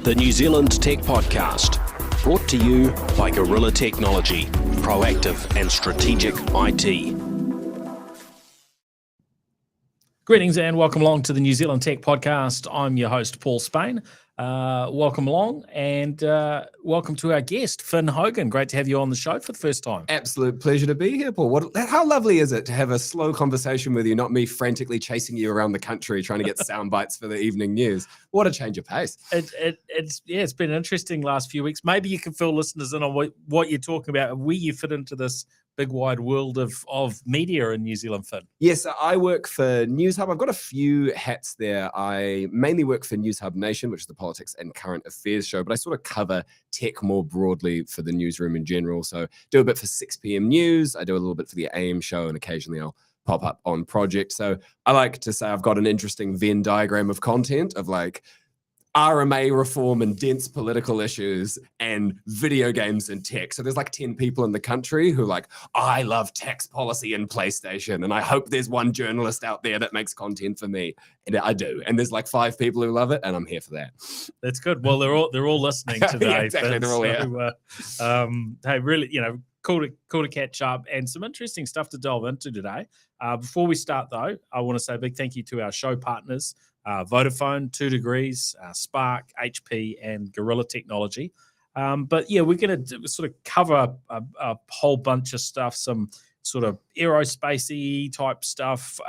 the New Zealand Tech Podcast, brought to you by Gorilla Technology, proactive and strategic IT. Greetings and welcome along to the New Zealand Tech Podcast. I'm your host, Paul Spain. Welcome along and welcome to our guest, Finn Hogan. Great to have you on the show for the first time. Absolute pleasure to be here, Paul. How lovely is it to have a slow conversation with you, not me frantically chasing you around the country trying to get sound bites for the evening news. What a change of pace. It's been an interesting last few weeks. Maybe you can fill listeners in on what you're talking about, where you fit into this big wide world of media in New Zealand, Finn. Yes, I work for NewsHub. I've got a few hats there. I mainly work for NewsHub Nation, which is the politics and current affairs show, but I sort of cover tech more broadly for the newsroom in general. So do a bit for 6 p.m. news. I do a little bit for the AM show, and occasionally I'll pop up on project. So I like to say I've got an interesting Venn diagram of content of like RMA reform and dense political issues and video games and tech. So there's like 10 people in the country who like, I love tax policy and PlayStation. And I hope there's one journalist out there that makes content for me. And I do. And there's like 5 people who love it. And I'm here for that. That's good. Well, they're all listening today. Yeah, exactly. They're all here. Hey, really, cool to catch up and some interesting stuff to delve into today. Before we start though, I want to say a big thank you to our show partners, Vodafone, 2 Degrees, Spark, HP, and Gorilla Technology. But yeah, we're going to sort of cover a whole bunch of stuff, some sort of aerospace-y type stuff.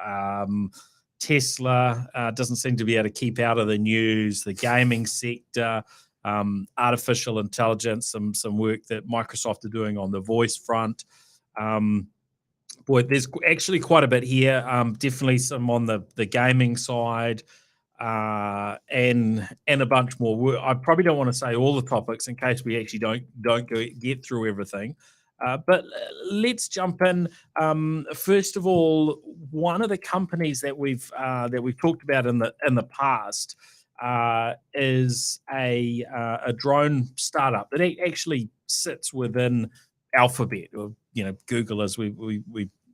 Tesla doesn't seem to be able to keep out of the news, the gaming sector, artificial intelligence, some work that Microsoft are doing on the voice front. Boy, there's actually quite a bit here. Definitely some on the gaming side. And a bunch more. I probably don't want to say all the topics in case we actually don't get through everything. But let's jump in. First of all, one of the companies that we've talked about in the past is a drone startup that actually sits within Alphabet, or Google, as we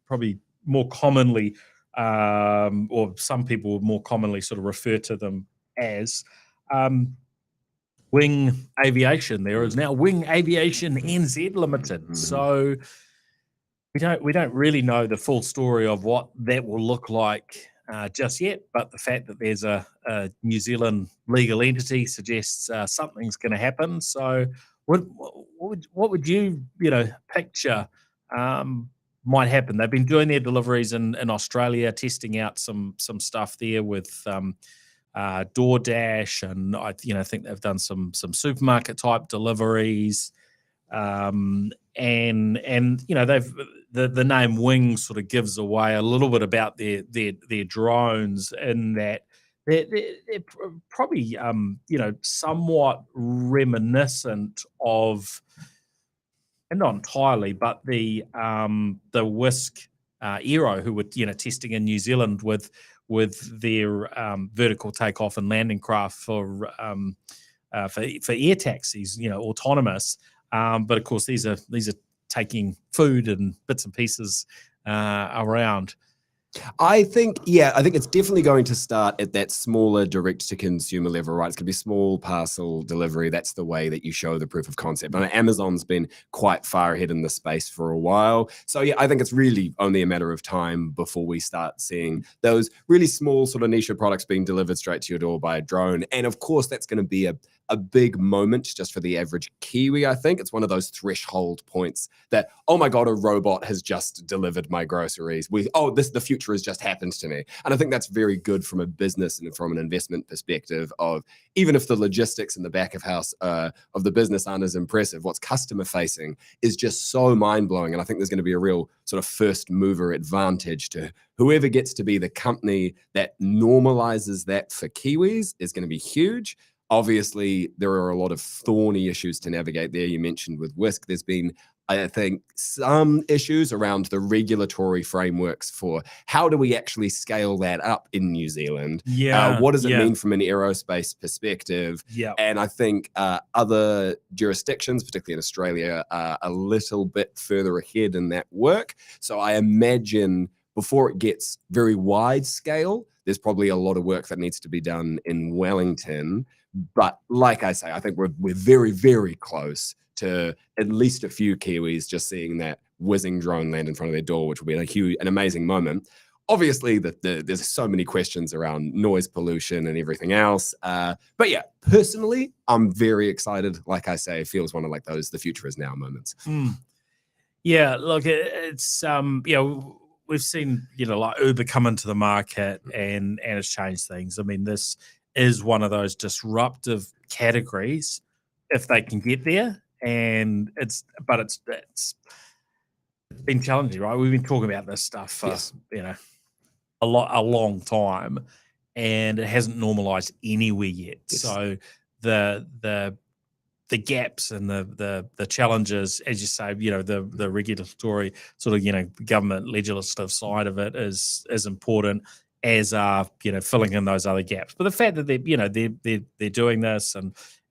probably more commonly. Or some people would more commonly sort of refer to them as Wing Aviation. There is now Wing Aviation NZ Limited. Mm-hmm. So we don't really know the full story of what that will look like just yet, but the fact that there's a New Zealand legal entity suggests something's going to happen. So what would you picture might happen? They've been doing their deliveries in Australia, testing out some stuff there with DoorDash, and I think they've done some supermarket type deliveries, and they've the name Wing sort of gives away a little bit about their drones, in that they're probably somewhat reminiscent of. And not entirely, but the Whisk Aero, who were testing in New Zealand with their vertical takeoff and landing craft for air taxis, autonomous. But of course, these are taking food and bits and pieces around. I think it's definitely going to start at that smaller direct-to-consumer level, right? It's going to be small parcel delivery. That's the way that you show the proof of concept. And Amazon's been quite far ahead in the space for a while. So yeah, I think it's really only a matter of time before we start seeing those really small sort of niche products being delivered straight to your door by a drone. And of course, that's going to be a big moment just for the average Kiwi, I think. It's one of those threshold points that, oh my God, a robot has just delivered my groceries. The future has just happened to me. And I think that's very good from a business and from an investment perspective of, even if the logistics in the back of house of the business aren't as impressive, what's customer facing is just so mind-blowing. And I think there's going to be a real sort of first mover advantage to whoever gets to be the company that normalizes that for Kiwis is going to be huge. Obviously, there are a lot of thorny issues to navigate there. You mentioned with Whisk, there's been, I think, some issues around the regulatory frameworks for how do we actually scale that up in New Zealand? Yeah. What does it mean from an aerospace perspective? Yeah. And I think other jurisdictions, particularly in Australia, are a little bit further ahead in that work. So I imagine before it gets very wide scale, there's probably a lot of work that needs to be done in Wellington But like I say, I think we're very, very close to at least a few Kiwis just seeing that whizzing drone land in front of their door, which will be an amazing moment. Obviously, there's so many questions around noise pollution and everything else. But yeah, personally, I'm very excited. Like I say, it feels one of like those "the future is now" moments. Yeah, look, it's we've seen like Uber come into the market and it's changed things. I mean, this is one of those disruptive categories if they can get there, and it's been challenging, right? We've been talking about this stuff for Yes. a long time, and it hasn't normalized anywhere yet. Yes. So the gaps and the challenges, as you say, the regulatory sort of government legislative side of it is important, as are filling in those other gaps. But the fact that they're doing this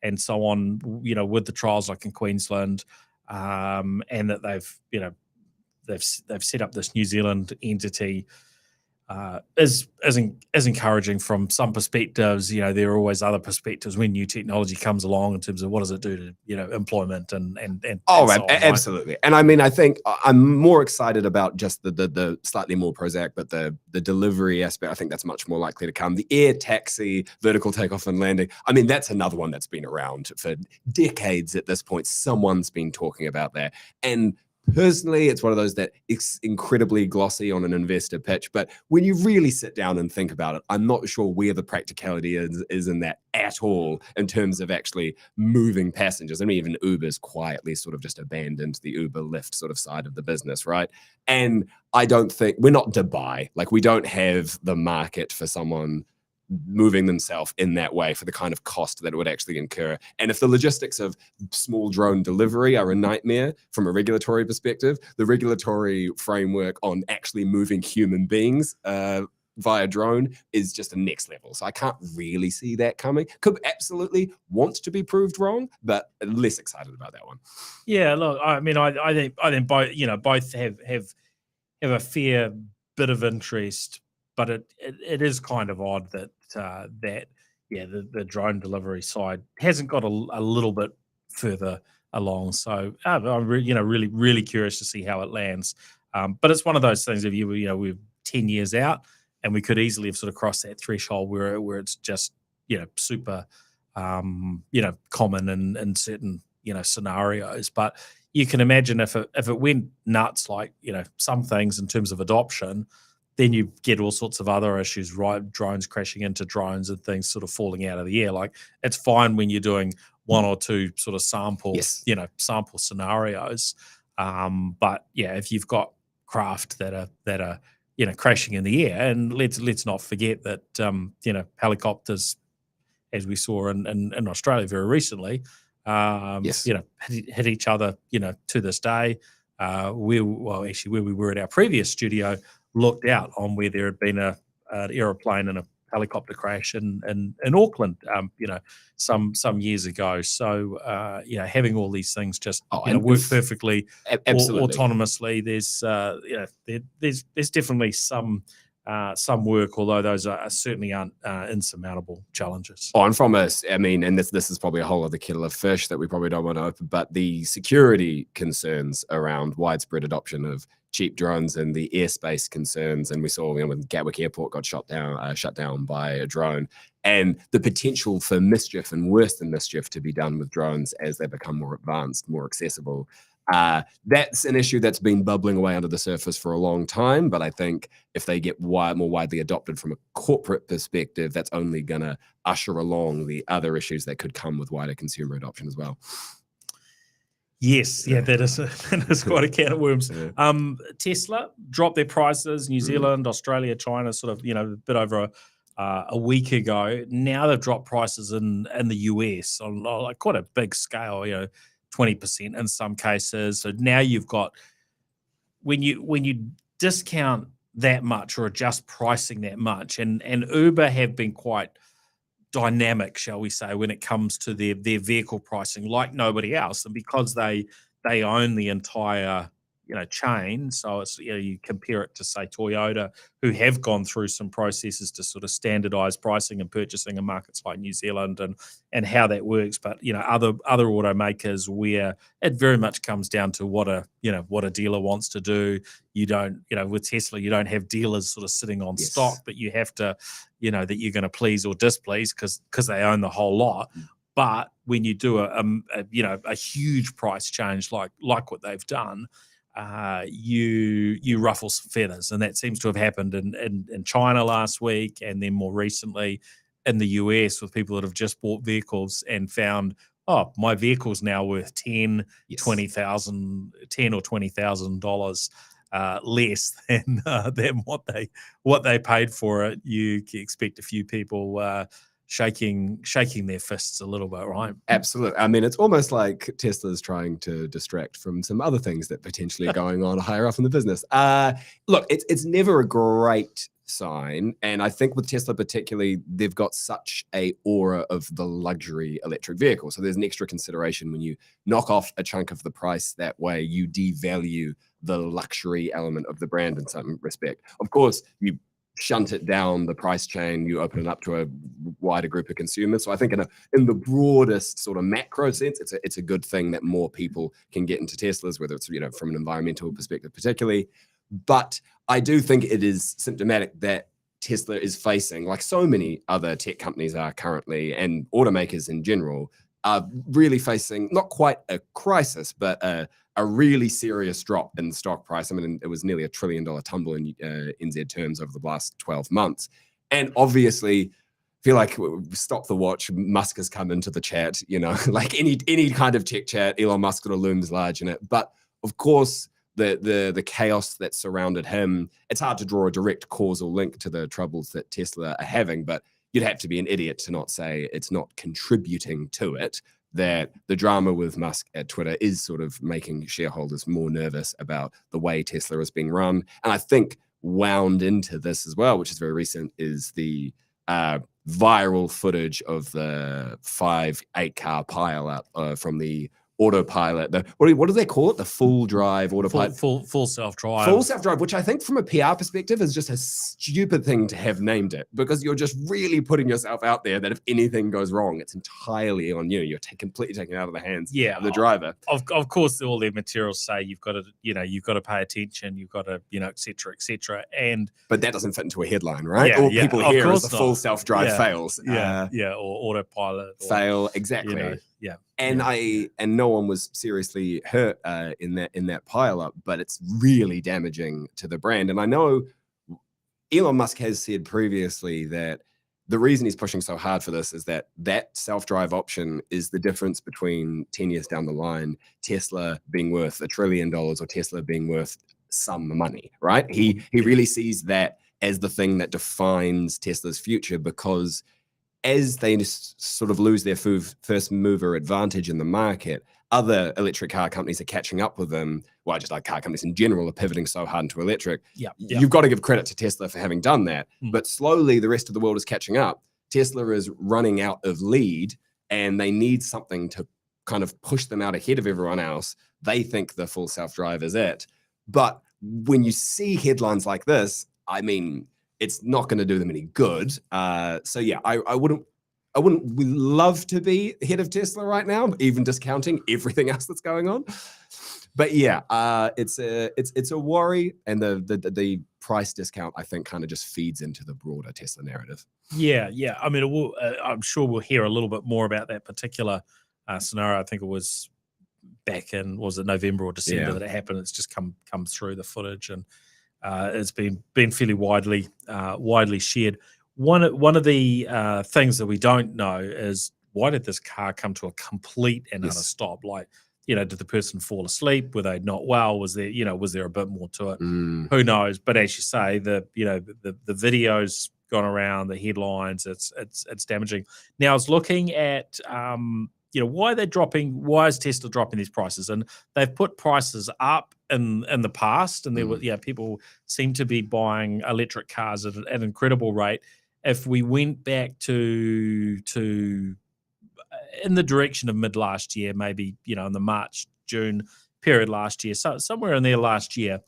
and so on, with the trials like in Queensland, and that they've set up this New Zealand entity, is encouraging from some perspectives. There are always other perspectives when new technology comes along in terms of what does it do to employment and oh, so on, right? absolutely. And I mean, I think I'm more excited about just the slightly more prosaic, but the delivery aspect. I think that's much more likely to come. The air taxi, vertical takeoff and landing. I mean, that's another one that's been around for decades at this point. Someone's been talking about that. And personally, it's one of those that it's incredibly glossy on an investor pitch. But when you really sit down and think about it, I'm not sure where the practicality is in that at all in terms of actually moving passengers. I mean, even Uber's quietly sort of just abandoned the Uber Lyft sort of side of the business, right? And I don't think we're not Dubai. Like, we don't have the market for someone moving themselves in that way for the kind of cost that it would actually incur. And if the logistics of small drone delivery are a nightmare from a regulatory perspective, the regulatory framework on actually moving human beings via drone is just a next level. So I can't really see that coming. Could absolutely want to be proved wrong, but less excited about that one. Yeah, look, I mean, I think both have a fair bit of interest, but it is kind of odd that the drone delivery side hasn't got a little bit further along. So I'm really curious to see how it lands. But it's one of those things. If we're 10 years out, and we could easily have sort of crossed that threshold where it's just super common in certain scenarios. But you can imagine if it went nuts, like some things in terms of adoption, then you get all sorts of other issues, right? Drones crashing into drones and things sort of falling out of the air. Like, it's fine when you're doing one or two sort of sample scenarios. But yeah, if you've got craft that are crashing in the air, and let's not forget that helicopters, as we saw in Australia very recently, hit each other to this day. Where we were at our previous studio, looked out on where there had been an aeroplane and a helicopter crash in Auckland, some years ago. So having all these things just work perfectly, autonomously. There's definitely some work, although those certainly aren't insurmountable challenges. Oh, and from us, I mean, and this is probably a whole other kettle of fish that we probably don't want to open, but the security concerns around widespread adoption of cheap drones and the airspace concerns, and we saw when Gatwick Airport got shut down by a drone, and the potential for mischief and worse than mischief to be done with drones as they become more advanced, more accessible. That's an issue that's been bubbling away under the surface for a long time, but I think if they get more widely adopted from a corporate perspective, that's only going to usher along the other issues that could come with wider consumer adoption as well. Yes, that is quite a can of worms. Tesla dropped their prices. New Zealand, Australia, China, sort of a bit over a week ago. Now they've dropped prices in the US on like quite a big scale. 20% in some cases. So now you've got, when you discount that much or adjust pricing that much, and Uber have been quite dynamic, shall we say, when it comes to their vehicle pricing, like nobody else. And because they own the entire chain. So it's, you compare it to, say, Toyota, who have gone through some processes to sort of standardize pricing and purchasing in markets like New Zealand, and how that works. But other automakers, where it very much comes down to what a dealer wants to do. You don't, with Tesla, you don't have dealers sort of sitting on stock, but you have to, that you're going to please or displease because they own the whole lot. But when you do a huge price change like what they've done, you ruffle some feathers, and that seems to have happened in China last week, and then more recently in the US, with people that have just bought vehicles and found, my vehicle's now worth $10 or $20,000 less than what they paid for it. You can expect a few people shaking their fists a little bit, right? Absolutely. I mean, it's almost like Tesla's trying to distract from some other things that potentially are going on higher up in the business. Look, it's never a great sign, and I think with Tesla particularly, they've got such a aura of the luxury electric vehicle. So there's an extra consideration when you knock off a chunk of the price that way. You devalue the luxury element of the brand in some respect. Of course, you shunt it down the price chain, you open it up to a wider group of consumers. So I think in the broadest sort of macro sense, it's a good thing that more people can get into Teslas, whether it's from an environmental perspective particularly. But I do think it is symptomatic that Tesla is facing, like so many other tech companies are currently, and automakers in general, are really facing not quite a crisis, but a really serious drop in the stock price. I mean, it was nearly $1 trillion tumble in NZ terms over the last 12 months. And obviously, feel like stop the watch. Musk has come into the chat, like any kind of tech chat, Elon Musk sort of looms large in it. But of course, the chaos that surrounded him, it's hard to draw a direct causal link to the troubles that Tesla are having, but you'd have to be an idiot to not say it's not contributing to it, that the drama with Musk at Twitter is sort of making shareholders more nervous about the way Tesla is being run. And I think wound into this as well, which is very recent, is the viral footage of the 8 car pileup from the autopilot. What do they call it? The full drive autopilot. Full self-drive. Full self-drive, which I think from a PR perspective is just a stupid thing to have named it, because you're just really putting yourself out there that if anything goes wrong, it's entirely on you. You're completely taken out of the hands of the driver. Of course, all their materials say you've got to pay attention, you've got to, et cetera, et cetera. But that doesn't fit into a headline, right? All people hear is the full self-drive fails. Or autopilot. Fail, exactly. And no one was seriously hurt in that pileup, but it's really damaging to the brand. And I know Elon Musk has said previously that the reason he's pushing so hard for this is that self-drive option is the difference between 10 years down the line, Tesla being worth $1 trillion or Tesla being worth some money, right? He really sees that as the thing that defines Tesla's future, because as they sort of lose their first mover advantage in the market, other electric car companies are catching up with them. Well, just like car companies in general are pivoting so hard into electric. You've got to give credit to Tesla for having done that. But slowly the rest of the world is catching up. Tesla is running out of lead, and they need something to kind of push them out ahead of everyone else. They think the full self-drive is it. But when you see headlines like this, I mean, it's not going to do them any good. I wouldn't love to be head of Tesla right now, even discounting everything else that's going on. But it's a worry, and the price discount, I think, kind of just feeds into the broader Tesla narrative. Yeah. I mean, I'm sure we'll hear a little bit more about that particular scenario. I think it was back in, was it November or December that it happened? It's just come through the footage, and it's been fairly widely shared. One of the things that we don't know is, why did this car come to a complete and utter stop? Like, did the person fall asleep? Were they not well? Was there a bit more to it? Who knows? But as you say, the video's gone around, the headlines. It's damaging. Now, I was looking at why is Tesla dropping these prices? And they've put prices up in the past, and there were people seem to be buying electric cars at an incredible rate. If we went back to in the direction of mid last year, maybe in the March, June period last year, so somewhere in there last year,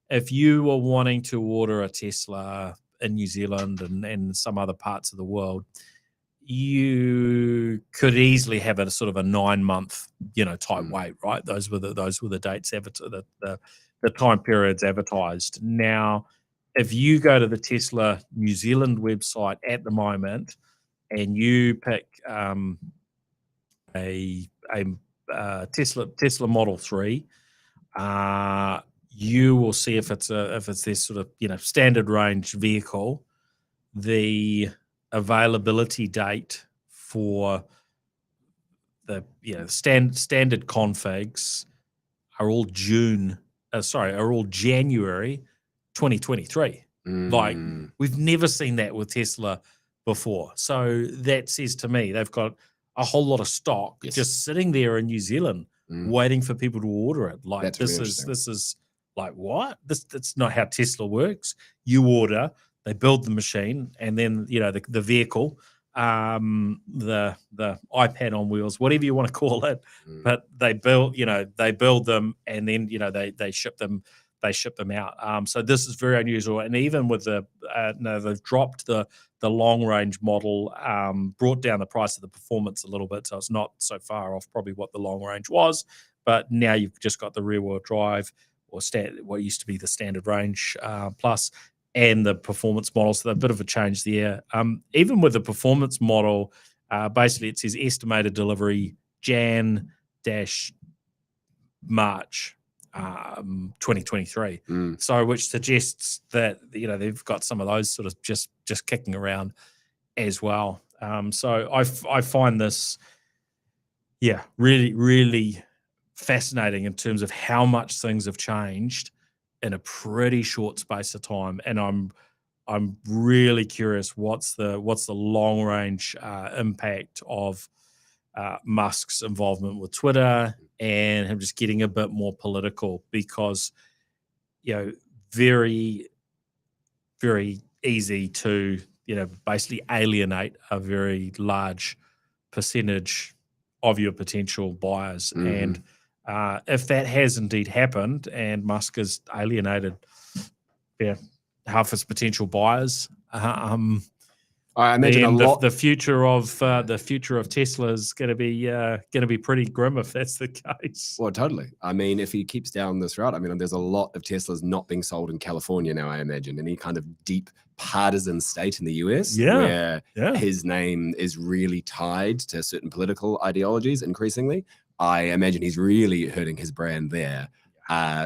if you were wanting to order a Tesla in New Zealand and some other parts of the world, you could easily have a sort of a 9-month, type wait, right? Those were the dates, the time periods advertised. Now, if you go to the Tesla New Zealand website at the moment and you pick a Tesla Model 3, you will see if it's this sort of standard range vehicle, the availability date for the standard configs are all January 2023. Like, we've never seen that with Tesla before. So that says to me they've got a whole lot of stock just sitting there in New Zealand waiting for people to order it. Like, That's this really is like, what? That's not how Tesla works. You order, they build the machine, and then the vehicle, the iPad on wheels, whatever you want to call it, but they build them, and then they ship them. They ship them out. So this is very unusual. And even with they've dropped the long range model, brought down the price of the performance a little bit, so it's not so far off probably what the long range was. But now you've just got the rear wheel drive, or what used to be the standard range plus, and the performance model. So a bit of a change there. Even with the performance model, basically it says estimated delivery Jan-March 2023. So which suggests that they've got some of those sort of just kicking around as well. So I find this really, really fascinating in terms of how much things have changed in a pretty short space of time, and I'm really curious what's the long range impact of Musk's involvement with Twitter and him just getting a bit more political, because very, very easy to basically alienate a very large percentage of your potential buyers. And if that has indeed happened and Musk has alienated half his potential buyers, I imagine the future of Tesla is going to be pretty grim if that's the case. Well, totally. I mean, if he keeps down this route, I mean, there's a lot of Teslas not being sold in California now, I imagine, any kind of deep partisan state in the US where his name is really tied to certain political ideologies increasingly. I imagine he's really hurting his brand there.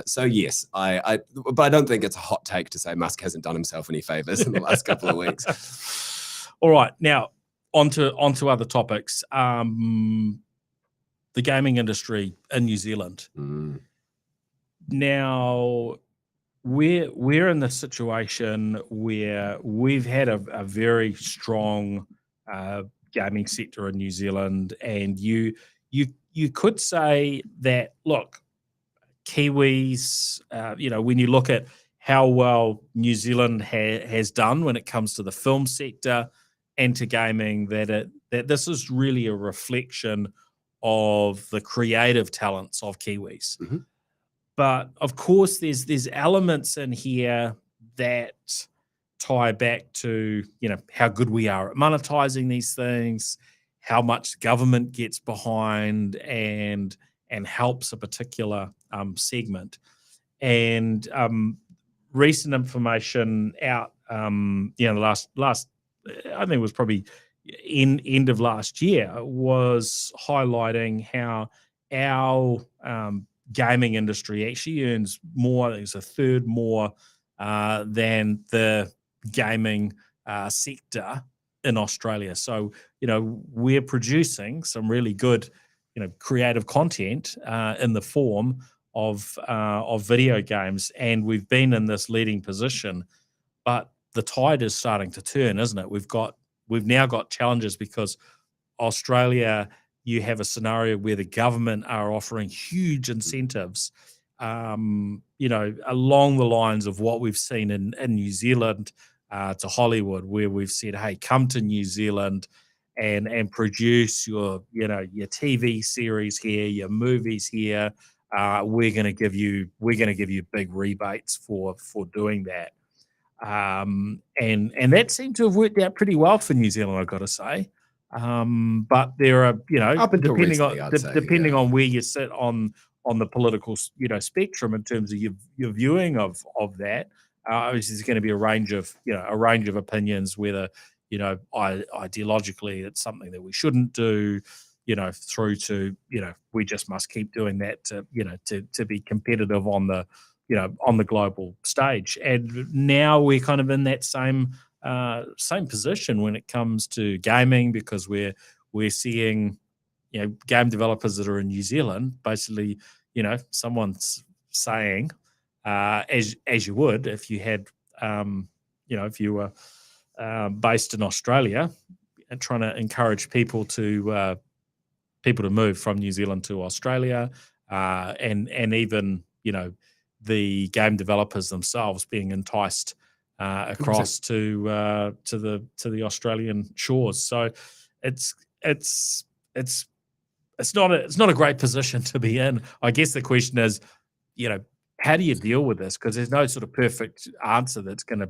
So yes, but I don't think it's a hot take to say Musk hasn't done himself any favors in the last couple of weeks. All right, now onto other topics. The gaming industry in New Zealand. Now, we're in the situation where we've had a very strong gaming sector in New Zealand, and you could say that, look, Kiwis, when you look at how well New Zealand has done when it comes to the film sector and to gaming, that this is really a reflection of the creative talents of Kiwis. But of course, there's elements in here that tie back to how good we are at monetizing these things, how much government gets behind and helps a particular segment. And recent information out, the last I think it was probably end of last year, was highlighting how our gaming industry actually earns more. I think it's a third more than the gaming sector in Australia. So we're producing some really good creative content in the form of video games, and we've been in this leading position. But the tide is starting to turn, isn't it? We've now got challenges because Australia, you have a scenario where the government are offering huge incentives, along the lines of what we've seen in New Zealand to Hollywood, where we've said, hey, come to New Zealand and produce your TV series here, your movies here, we're going to give you big rebates for doing that. And that seemed to have worked out pretty well for New Zealand, I've got to say. But there are, Up until depending recently, on I'd say, depending yeah. on where you sit on the political, spectrum in terms of your viewing of that. Obviously, there's going to be a range of opinions, whether ideologically it's something that we shouldn't do, through to we just must keep doing that to be competitive on the global stage. And now we're kind of in that same position when it comes to gaming, because we're seeing game developers that are in New Zealand, basically, someone's saying, as you would if you had, if you were based in Australia, and trying to encourage people to move from New Zealand to Australia, and even the game developers themselves being enticed across to the Australian shores. So it's not a great position to be in. I guess the question is, how do you deal with this? Because there's no sort of perfect answer that's gonna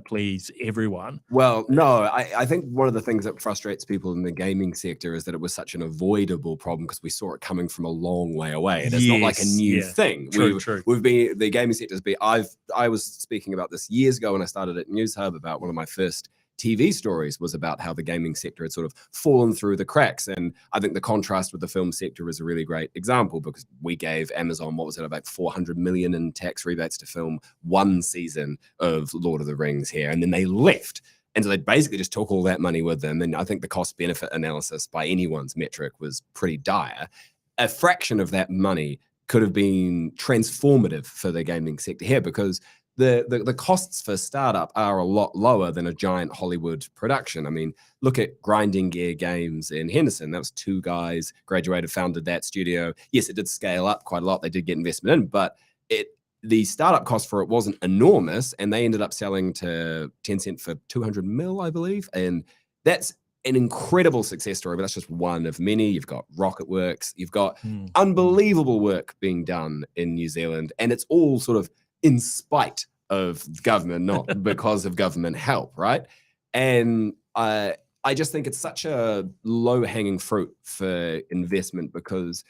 please everyone. Well, no, I think one of the things that frustrates people in the gaming sector is that it was such an avoidable problem because we saw it coming from a long way away. And it's not like a new thing. True. The gaming sector's been. I was speaking about this years ago when I started at NewsHub. About one of my first TV stories was about how the gaming sector had sort of fallen through the cracks. And I think the contrast with the film sector is a really great example, because we gave Amazon, what was it, about 400 million in tax rebates to film one season of Lord of the Rings here. And then they left. And so they basically just took all that money with them. And I think the cost benefit analysis by anyone's metric was pretty dire. A fraction of that money could have been transformative for the gaming sector here, because the costs for startup are a lot lower than a giant Hollywood production. I mean, look at Grinding Gear Games in Henderson. That was 2 guys, graduated, founded that studio. Yes, it did scale up quite a lot. They did get investment in, but the startup cost for it wasn't enormous, and they ended up selling to Tencent for 200 mil, I believe. And that's an incredible success story, but that's just one of many. You've got Rocketworks, you've got unbelievable work being done in New Zealand, and it's all sort of in spite of government, not because of government help, right? And I just think it's such a low-hanging fruit for investment, because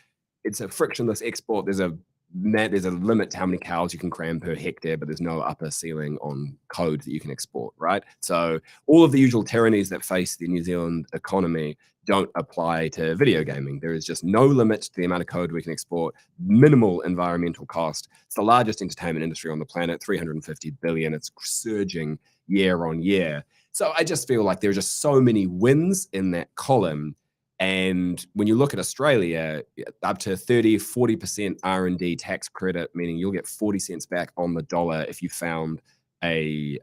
it's a frictionless export. There's a limit to how many cows you can cram per hectare, but there's no upper ceiling on code that you can export, right? So all of the usual tyrannies that face the New Zealand economy don't apply to video gaming. There is just no limit to the amount of code we can export, minimal environmental cost. It's the largest entertainment industry on the planet, 350 billion. It's surging year on year. So I just feel like there are just so many wins in that column. And when you look at Australia, up to 30-40% R&D tax credit, meaning you'll get 40 cents back on the dollar if you found a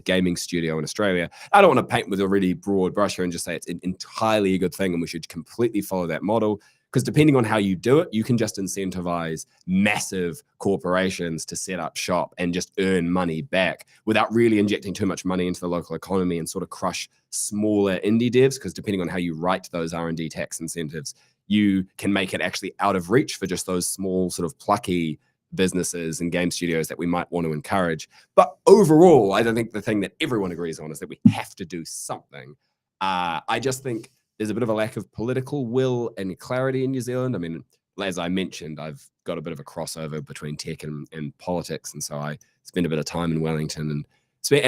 gaming studio in Australia. I don't want to paint with a really broad brush here and just say it's entirely a good thing and we should completely follow that model, because depending on how you do it, you can just incentivize massive corporations to set up shop and just earn money back without really injecting too much money into the local economy, and sort of crush smaller indie devs, because depending on how you write those R&D tax incentives, you can make it actually out of reach for just those small sort of plucky businesses and game studios that we might want to encourage. But overall, I don't think the thing that everyone agrees on is that we have to do something. I just think there's a bit of a lack of political will and clarity in New Zealand. I mean, as I mentioned, I've got a bit of a crossover between tech and politics. And so I spend a bit of time in Wellington. And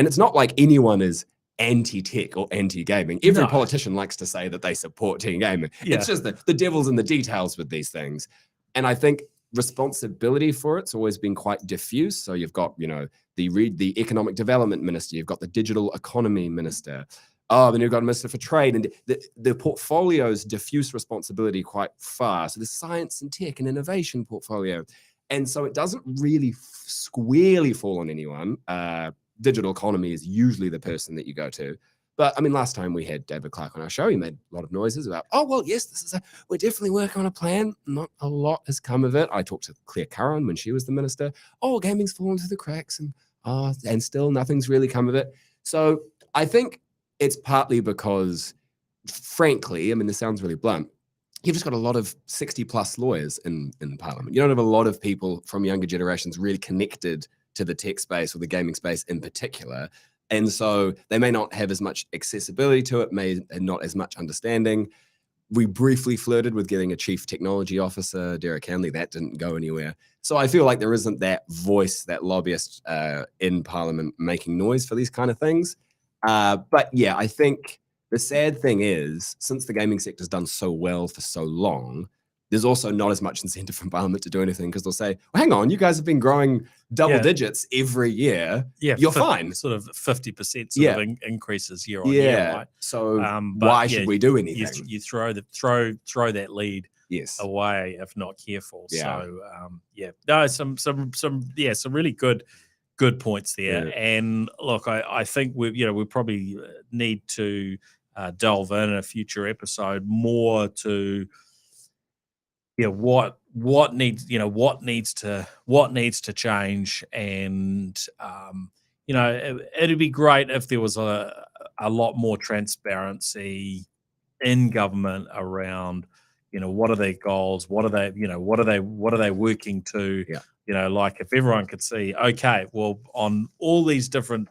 it's not like anyone is anti-tech or anti-gaming. Every politician likes to say that they support tech and gaming. Yeah. It's just the devil's in the details with these things. And I think responsibility for it's always been quite diffuse. So you've got, the economic development minister, you've got the digital economy minister, then you've got a minister for trade, and the portfolio's diffuse responsibility quite far. So the science and tech and innovation portfolio. And so it doesn't really squarely fall on anyone. Digital economy is usually the person that you go to. But I mean, last time we had David Clark on our show, he made a lot of noises about, yes, we're definitely working on a plan. Not a lot has come of it. I talked to Claire Curran when she was the minister. Gaming's fallen through the cracks, and still nothing's really come of it. So I think it's partly because, frankly, I mean, this sounds really blunt, you've just got a lot of 60+ lawyers in Parliament. You don't have a lot of people from younger generations really connected to the tech space or the gaming space in particular. And so they may not have as much accessibility to it, may not as much understanding. We briefly flirted with getting a chief technology officer, Derek Hanley. That didn't go anywhere. So I feel like there isn't that voice, that lobbyist in Parliament making noise for these kind of things. But yeah, I think the sad thing is, since the gaming sector's done so well for so long, there's also not as much incentive from Parliament to do anything, because they'll say, well, hang on, you guys have been growing double digits every year. Yeah, you're fine. Sort of 50% sort of increases year on year, right? So why should we do anything? You throw that lead away if not careful. Yeah. So no, some really good points there. Yeah. And look, I think we probably need to delve in a future episode more to what needs to change. And it'd be great if there was a lot more transparency in government around what are their goals, what are they working to. Like if everyone could see, okay, well, on all these different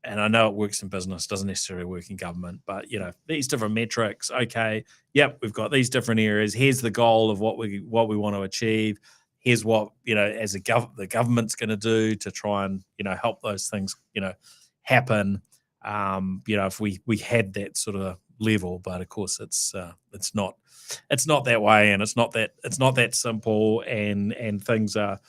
and I know it works in business, doesn't necessarily work in government, but these different metrics. Okay, yep, we've got these different areas. Here's the goal of what we want to achieve. Here's what as the government's going to do to try and help those things happen. If we had that sort of level, but of course it's not that way, and it's not that simple, and things are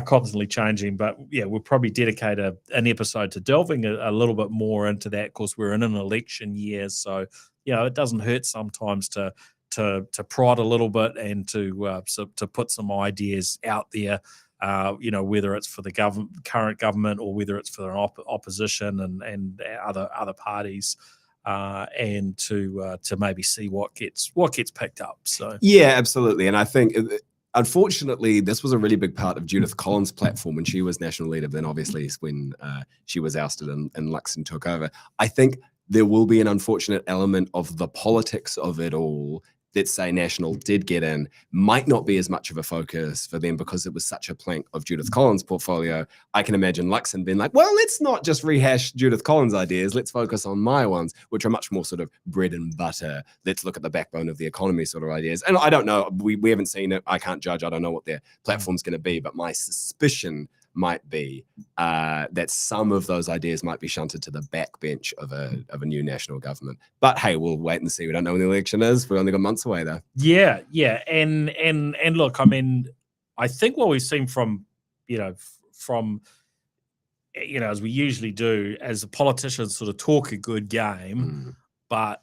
constantly changing. But we'll probably dedicate an episode to delving a little bit more into that. Of course, we're in an election year, so it doesn't hurt sometimes to prod a little bit and to put some ideas out there. Whether it's for the current government or whether it's for an opposition and other parties, and to maybe see what gets picked up. So yeah, absolutely. And I think, unfortunately, this was a really big part of Judith Collins' platform when she was national leader. Then obviously when she was ousted and Luxon took over. I think there will be an unfortunate element of the politics of it all that, say, National did get in, might not be as much of a focus for them because it was such a plank of Judith Collins' portfolio. I can imagine Luxon being like, well, let's not just rehash Judith Collins' ideas. Let's focus on my ones, which are much more sort of bread and butter. Let's look at the backbone of the economy sort of ideas. And I don't know. We haven't seen it. I can't judge. I don't know what their platform's going to be. But my suspicion might be that some of those ideas might be shunted to the backbench of a new national government. But hey, we'll wait and see. We don't know when the election is. We've only got months away, though. Yeah. And look, I mean, I think what we've seen from as we usually do, as the politicians sort of talk a good game, but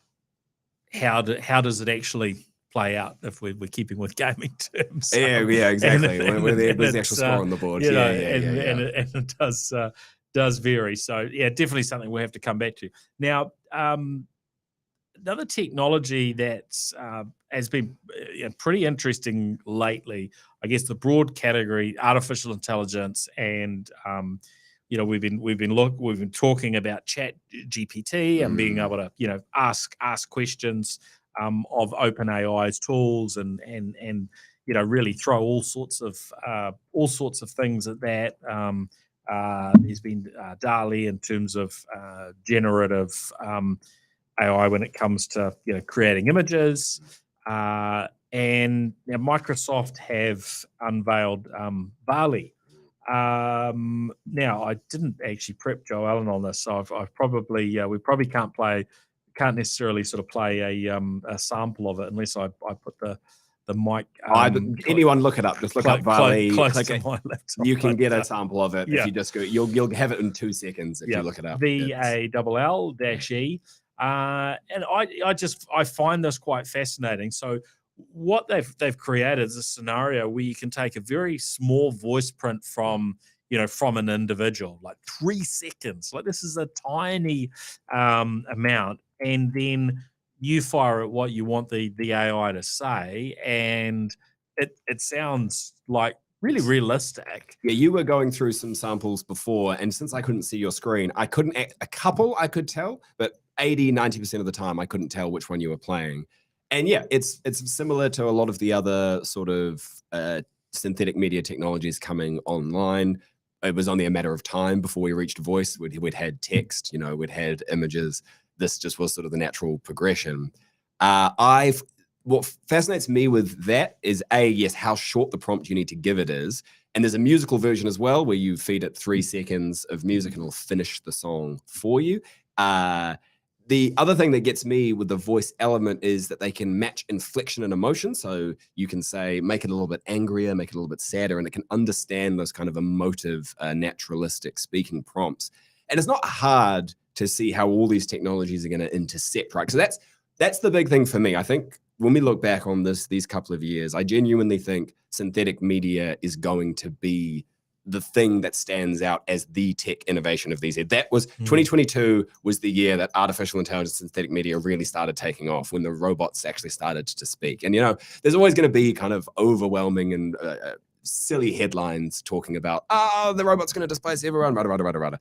how does it actually play out if we're keeping with gaming terms? Yeah, exactly. Where's the actual score on the board? And it does vary. So yeah, definitely something we'll have to come back to. Now, another technology that's has been pretty interesting lately, I guess, the broad category, artificial intelligence, and we've been talking about Chat GPT and being able to ask questions of OpenAI's tools and really throw all sorts of things at that. There's been DALL-E in terms of generative AI when it comes to creating images, and now Microsoft have unveiled VALL-E. Now I didn't actually prep Joe Allen on this, so I've probably we probably can't necessarily sort of play a sample of it unless I put the mic. Anyone look it up. Just look up VALL-E. Close to my laptop. You can get a sample of it if you just go. You'll have it in 2 seconds if you look it up. VALL-E. And I find this quite fascinating. So what they've created is a scenario where you can take a very small voice print from an individual, like 3 seconds. Like, this is a tiny amount, and then you fire at what you want the AI to say, and it sounds like really realistic. Yeah, you were going through some samples before, and since I couldn't see your screen, I couldn't. A couple I could tell, but 80-90% of the time I couldn't tell which one you were playing. And yeah, it's similar to a lot of the other sort of synthetic media technologies coming online. It was only a matter of time before we reached voice. We'd had text, we'd had images. This just was sort of the natural progression. What fascinates me with that is yes, how short the prompt you need to give it is. And there's a musical version as well where you feed it 3 seconds of music and it'll finish the song for you. The other thing that gets me with the voice element is that they can match inflection and emotion. So you can say, make it a little bit angrier, make it a little bit sadder, and it can understand those kind of emotive, naturalistic speaking prompts. And it's not hard to see how all these technologies are going to intersect, right? So that's the big thing for me. I think when we look back on these couple of years, I genuinely think synthetic media is going to be the thing that stands out as the tech innovation of these years. That was 2022 was the year that artificial intelligence and synthetic media really started taking off, when the robots actually started to speak. And, there's always going to be kind of overwhelming and silly headlines talking about, the robot's going to displace everyone, rada.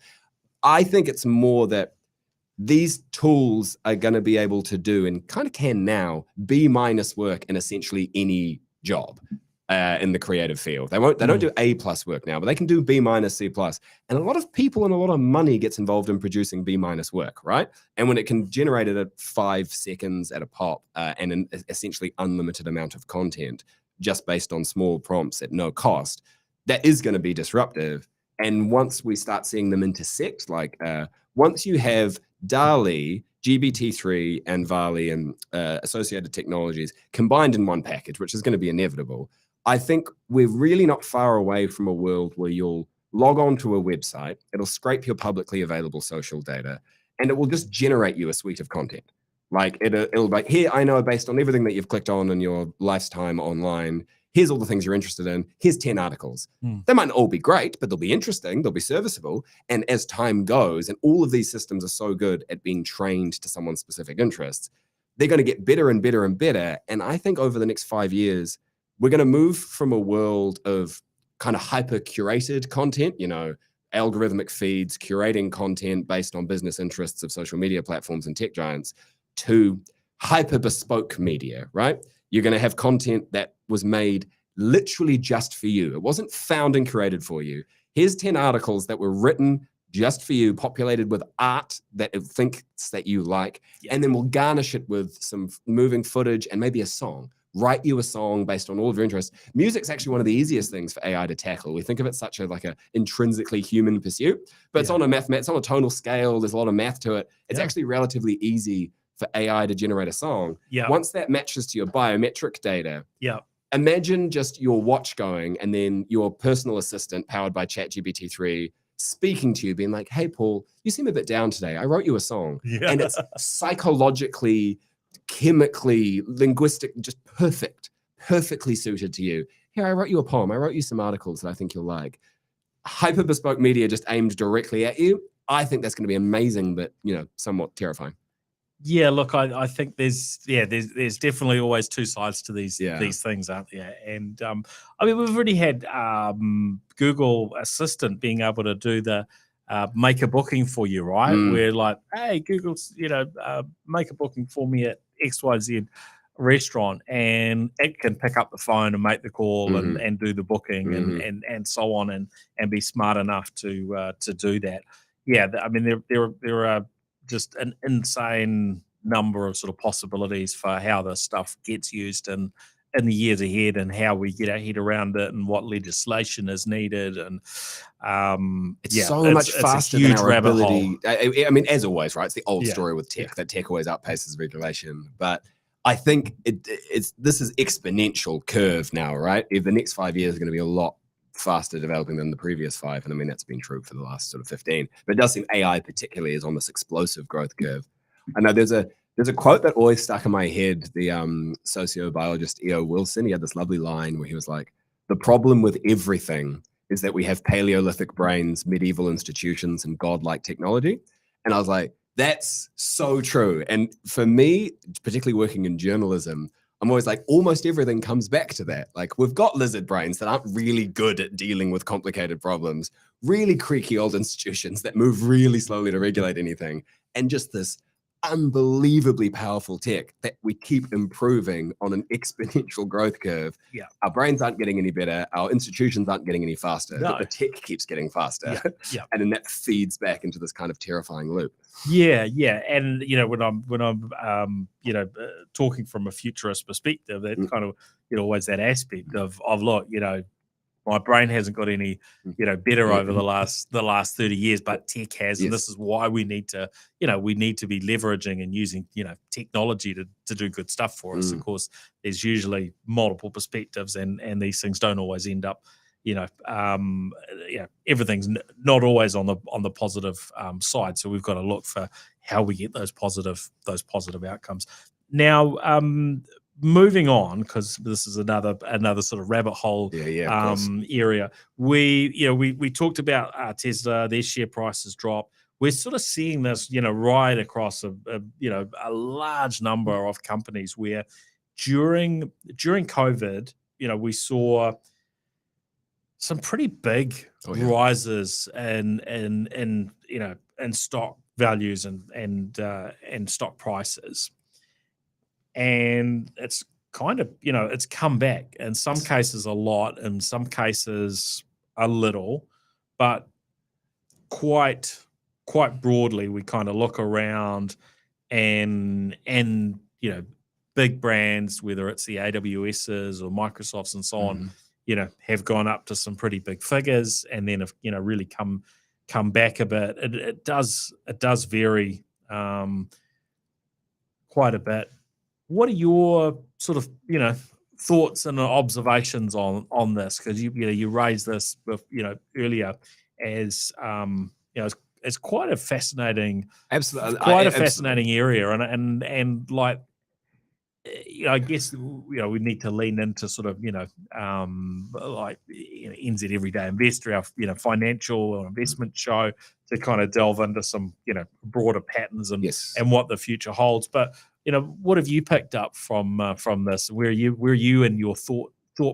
I think it's more that these tools are going to be able to do, and kind of can now, B- work in essentially any job. In the creative field. They don't do A+ work now, but they can do B-, C+. And a lot of people and a lot of money gets involved in producing B- work, right? And when it can generate it at 5 seconds at a pop and an essentially unlimited amount of content just based on small prompts at no cost, that is going to be disruptive. And once we start seeing them intersect, like once you have DALL-E, GPT-3 and VALL-E and associated technologies combined in one package, which is going to be inevitable, I think we're really not far away from a world where you'll log on to a website, it'll scrape your publicly available social data, and it will just generate you a suite of content. Like it'll be, here, I know based on everything that you've clicked on in your lifetime online, here's all the things you're interested in, here's 10 articles. They might not all be great, but they'll be interesting, they'll be serviceable. And as time goes, and all of these systems are so good at being trained to someone's specific interests, they're going to get better and better and better. And I think over the next 5 years, we're going to move from a world of kind of hyper-curated content, algorithmic feeds, curating content based on business interests of social media platforms and tech giants, to hyper-bespoke media, right? You're going to have content that was made literally just for you. It wasn't found and curated for you. Here's 10 articles that were written just for you, populated with art that it thinks that you like, and then we'll garnish it with some moving footage and maybe a song. Write you a song based on all of your interests. Music's actually one of the easiest things for AI to tackle. We think of it such a intrinsically human pursuit, but it's on a tonal scale. There's a lot of math to it. It's actually relatively easy for AI to generate a song. Once that matches to your biometric data, imagine just your watch going and then your personal assistant powered by ChatGPT-3 speaking to you, being like, hey, Paul, you seem a bit down today. I wrote you a song. And it's psychologically, chemically, just perfectly suited to you. Here, I wrote you a poem. I wrote you some articles that I think you'll like. Hyper bespoke media just aimed directly at you. I think that's going to be amazing, but somewhat terrifying. Yeah, look, I think there's definitely always two sides to these things, aren't there? And we've already had Google Assistant being able to do the make a booking for you, right? We're like, hey, Google's, make a booking for me at XYZ restaurant, and it can pick up the phone and make the call and do the booking and so on, and be smart enough to do that. Yeah, there are just an insane number of sort of possibilities for how this stuff gets used in the years ahead, and how we get our head around it, and what legislation is needed. And it's so much faster than our ability. I mean, as always, right? It's the old story with tech, that tech always outpaces regulation. But I think this is exponential curve now, right? If the next 5 years are going to be a lot faster developing than the previous 5, and I mean that's been true for the last sort of 15. But it does seem AI particularly is on this explosive growth curve. I know there's a quote that always stuck in my head. The sociobiologist E.O. Wilson, he had this lovely line where he was like, "The problem with everything is that we have Paleolithic brains, medieval institutions, and godlike technology." And I was like, that's so true. And for me, particularly working in journalism, I'm always like, almost everything comes back to that. Like, we've got lizard brains that aren't really good at dealing with complicated problems, really creaky old institutions that move really slowly to regulate anything, and just this unbelievably powerful tech that we keep improving on an exponential growth curve. Yeah. Our brains aren't getting any better. Our institutions aren't getting any faster. No. But the tech keeps getting faster. Yeah, yeah. And then that feeds back into this kind of terrifying loop. Yeah, yeah, and when I'm talking from a futurist perspective, that kind of always that aspect of look, my brain hasn't got any better over the last 30 years, but tech has, and this is why we need to be leveraging and using technology to do good stuff for us. Of course, there's usually multiple perspectives, and these things don't always end up. Everything's not always on the positive side. So we've got to look for how we get those positive outcomes. Now, moving on, because this is another sort of rabbit hole area. We talked about Tesla, their share prices drop. We're sort of seeing this, right across a large number of companies where during COVID, we saw some pretty big rises in stock values and stock prices, and it's kind of it's come back in some cases a lot, in some cases a little, but quite broadly we kind of look around and big brands, whether it's the AWSs or Microsofts and so on, have gone up to some pretty big figures, and then have really come back a bit. It does vary quite a bit. What are your sort of thoughts and observations on this? Because you raised this earlier as it's quite a fascinating, fascinating area, and like. I guess we need to lean into sort of NZ Everyday Investor, our financial or investment show, to kind of delve into some broader patterns and what the future holds. But what have you picked up from this? Where are you in your thought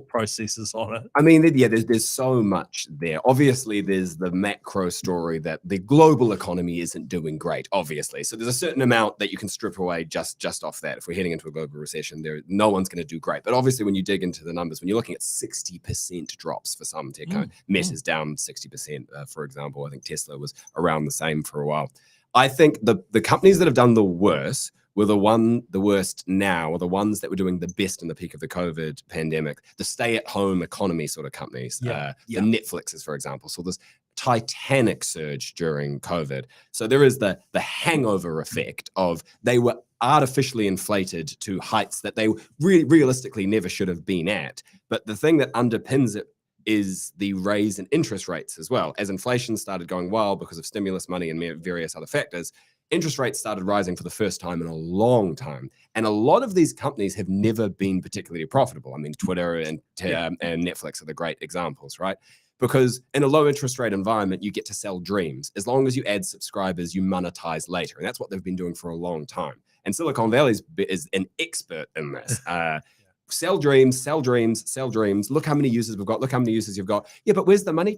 processes on it? I mean, there's so much there. Obviously, there's the macro story that the global economy isn't doing great, obviously. So there's a certain amount that you can strip away just off that. If we're heading into a global recession, no one's going to do great. But obviously, when you dig into the numbers, when you're looking at 60% drops for some tech, Meta is down 60%, for example. I think Tesla was around the same for a while. I think the companies that have done the worst were the worst now, or the ones that were doing the best in the peak of the COVID pandemic, the stay-at-home economy sort of companies. The Netflixes, for example, saw this titanic surge during COVID. So there is the hangover effect of they were artificially inflated to heights that they realistically never should have been at. But the thing that underpins it is the raise in interest rates as well. As inflation started going wild because of stimulus money and various other factors, interest rates started rising for the first time in a long time. And a lot of these companies have never been particularly profitable. I mean, Twitter and Netflix are the great examples, right? Because in a low interest rate environment, you get to sell dreams. As long as you add subscribers, you monetize later. And that's what they've been doing for a long time. And Silicon Valley is an expert in this. Sell dreams, sell dreams, sell dreams. Look how many users we've got. Look how many users you've got. Yeah, but where's the money?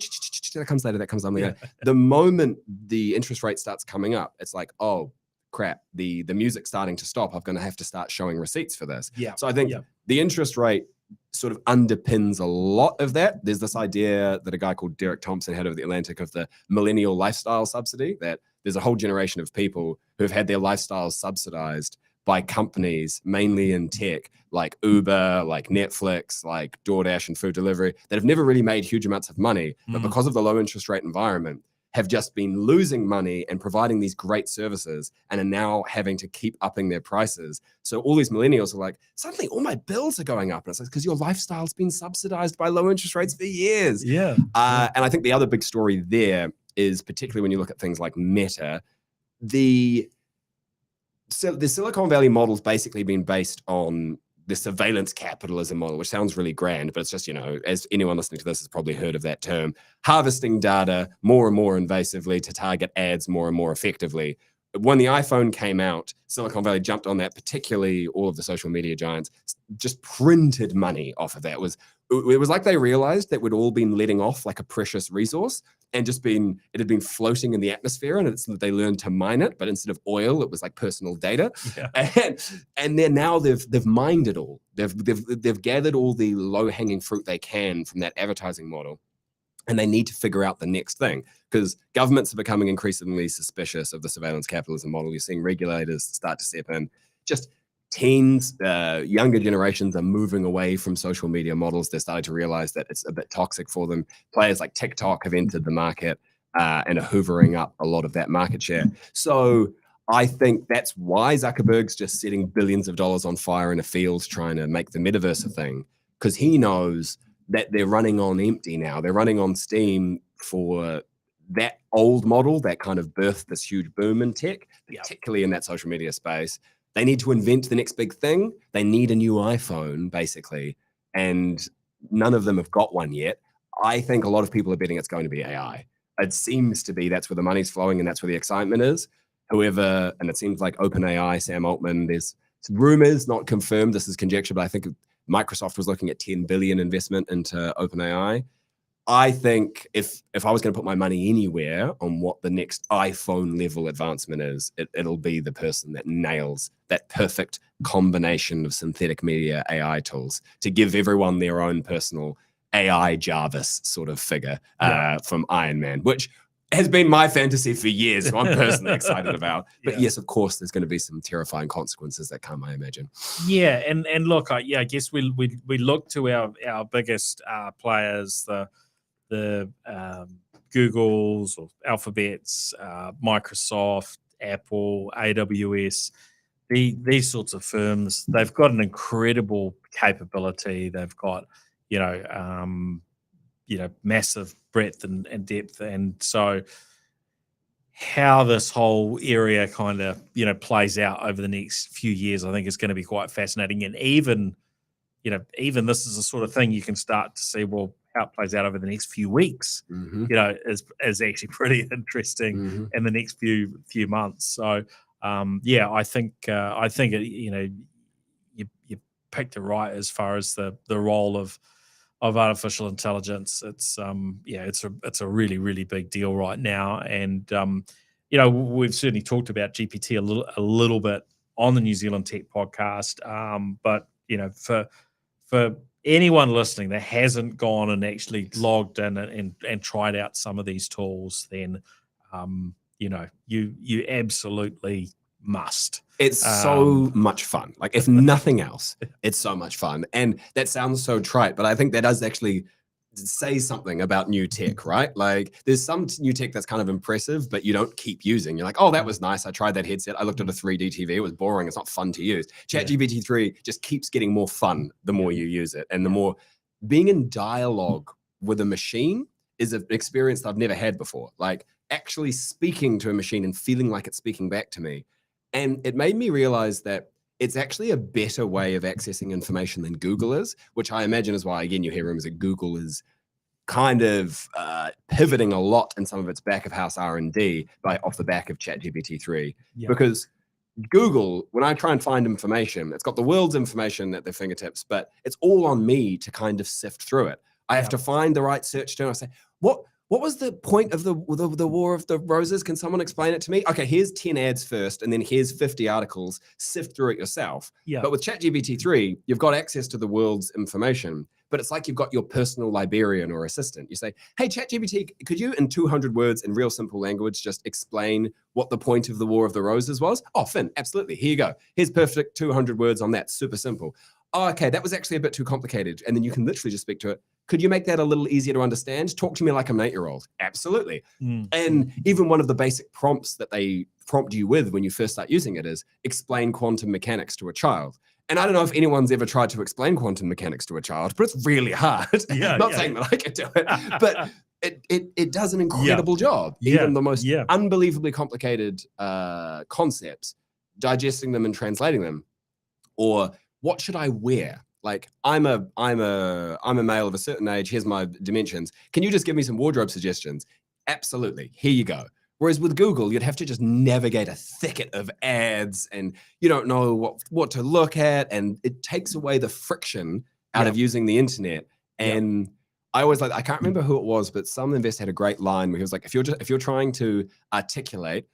That comes later. That comes later. The moment the interest rate starts coming up, it's like, oh crap, the music's starting to stop. I'm going to have to start showing receipts for this. So I think the interest rate sort of underpins a lot of that. There's this idea that a guy called Derek Thompson had over the Atlantic of the millennial lifestyle subsidy, that there's a whole generation of people who have had their lifestyles subsidized by companies, mainly in tech, like Uber, like Netflix, like DoorDash and food delivery, that have never really made huge amounts of money, but because of the low interest rate environment, have just been losing money and providing these great services, and are now having to keep upping their prices. So all these millennials are like, suddenly all my bills are going up. And it's like, because your lifestyle's been subsidized by low interest rates for years. And I think the other big story there is, particularly when you look at things like Meta, the Silicon Valley model's basically been based on the surveillance capitalism model, which sounds really grand, but it's just, as anyone listening to this has probably heard of that term, harvesting data more and more invasively to target ads more and more effectively. When the iPhone came out, Silicon Valley jumped on that, particularly all of the social media giants, just printed money off of that. It was like they realized that we'd all been letting off like a precious resource, and it had been floating in the atmosphere, and they learned to mine it, but instead of oil, it was like personal data. Yeah. And then now they've mined it all. They've gathered all the low-hanging fruit they can from that advertising model. And they need to figure out the next thing, because governments are becoming increasingly suspicious of the surveillance capitalism model. You're seeing regulators start to step in. Just teens, younger generations are moving away from social media models. They're starting to realize that it's a bit toxic for them. Players like TikTok have entered the market and are hoovering up a lot of that market share. So I think that's why Zuckerberg's just setting billions of dollars on fire in a field trying to make the metaverse a thing, because he knows that they're running on empty now. They're running on steam for that old model that kind of birthed this huge boom in tech, particularly in that social media space. They need to invent the next big thing. They need a new iPhone, basically, and none of them have got one yet. I think a lot of people are betting it's going to be AI. It seems to be that's where the money's flowing and that's where the excitement is. However, and it seems like OpenAI, Sam Altman, there's rumors, not confirmed, this is conjecture, but I think Microsoft was looking at 10 billion investment into OpenAI. I think if I was going to put my money anywhere on what the next iPhone level advancement is, it'll be the person that nails that perfect combination of synthetic media AI tools to give everyone their own personal AI Jarvis sort of figure from Iron Man, which has been my fantasy for years, so I'm personally excited about. But yes, of course, there's going to be some terrifying consequences that come, I imagine. Yeah, and look, I guess we look to our biggest players, the Googles or Alphabets, Microsoft, Apple, AWS. These sorts of firms, they've got an incredible capability. They've got massive breadth and depth. And so how this whole area kind of, plays out over the next few years, I think is going to be quite fascinating. And even this is the sort of thing you can start to see, well, how it plays out over the next few weeks, is actually pretty interesting in the next few months. So, I think you picked it right as far as the role of artificial intelligence. It's a really, really big deal right now. And we've certainly talked about GPT a little bit on the New Zealand Tech Podcast. But for anyone listening that hasn't gone and actually logged in and tried out some of these tools, then you absolutely must. It's so much fun. Like, if nothing else, it's so much fun. And that sounds so trite, but I think that does actually say something about new tech, right? Like, there's some new tech that's kind of impressive, but you don't keep using. You're like, oh, that was nice. I tried that headset. I looked at a 3D TV. It was boring. It's not fun to use. ChatGPT 3 just keeps getting more fun the more you use it. And the more being in dialogue with a machine is an experience that I've never had before. Like, actually speaking to a machine and feeling like it's speaking back to me. And it made me realize that it's actually a better way of accessing information than Google is, which I imagine is why, again, you hear rumors that Google is kind of pivoting a lot in some of its back of house R&D off the back of ChatGPT 3. Because Google, when I try and find information, it's got the world's information at their fingertips, but it's all on me to kind of sift through it. I have to find the right search term. I say, what was the point of the War of the Roses? Can someone explain it to me? Okay, here's 10 ads first, and then here's 50 articles. Sift through it yourself. But with ChatGPT 3, you've got access to the world's information, but it's like you've got your personal librarian or assistant. You say, hey, ChatGPT, could you, in 200 words in real simple language, just explain what the point of the War of the Roses was? Oh, Finn, absolutely. Here you go. Here's perfect 200 words on that. Super simple. Oh, okay, that was actually a bit too complicated. And then you can literally just speak to it. Could you make that a little easier to understand? Talk to me like I'm an 8-year-old. Absolutely. And even one of the basic prompts that they prompt you with when you first start using it is explain quantum mechanics to a child. And I don't know if anyone's ever tried to explain quantum mechanics to a child, but it's really hard. Not saying that I could do it, but it does an incredible job. Even the most unbelievably complicated concepts, digesting them and translating them. Or what should I wear? Like, I'm a male of a certain age. Here's my dimensions. Can you just give me some wardrobe suggestions? Absolutely. Here you go. Whereas with Google, you'd have to just navigate a thicket of ads, and you don't know what to look at, and it takes away the friction out of using the internet. And I always like, I can't remember who it was, but some investor had a great line where he was like, if you're trying to articulate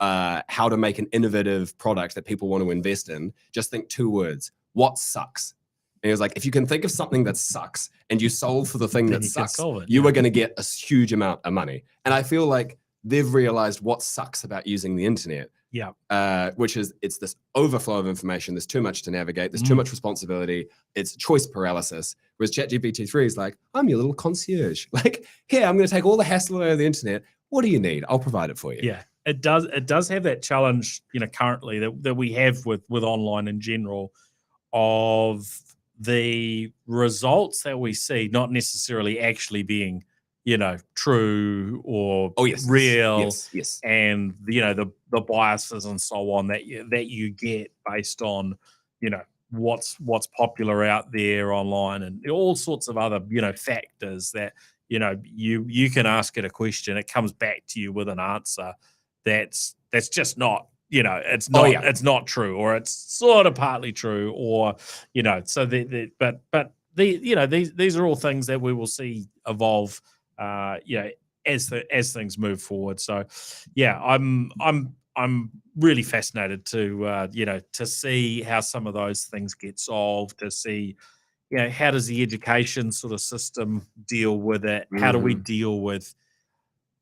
how to make an innovative product that people want to invest in, just think 2 words: what sucks? And he was like, if you can think of something that sucks and you solve for the thing that sucks, you are going to get a huge amount of money. And I feel like they've realized what sucks about using the internet. Yeah. Which is, it's this overflow of information. There's too much to navigate. There's too much responsibility. It's choice paralysis. Whereas ChatGPT-3 is like, I'm your little concierge. Like, here, I'm going to take all the hassle out of the internet. What do you need? I'll provide it for you. Yeah, it does. It does have that challenge, currently that we have with online in general, of the results that we see not necessarily actually being true or real, yes. and the biases and so on that you get based on what's popular out there online, and all sorts of other factors that you can ask it a question, it comes back to you with an answer that's just not it's not it's not true, or it's sort of partly true, or so but these are all things that we will see evolve as things move forward. So I'm really fascinated to to see how some of those things get solved, to see how does the education sort of system deal with it? How do we deal with,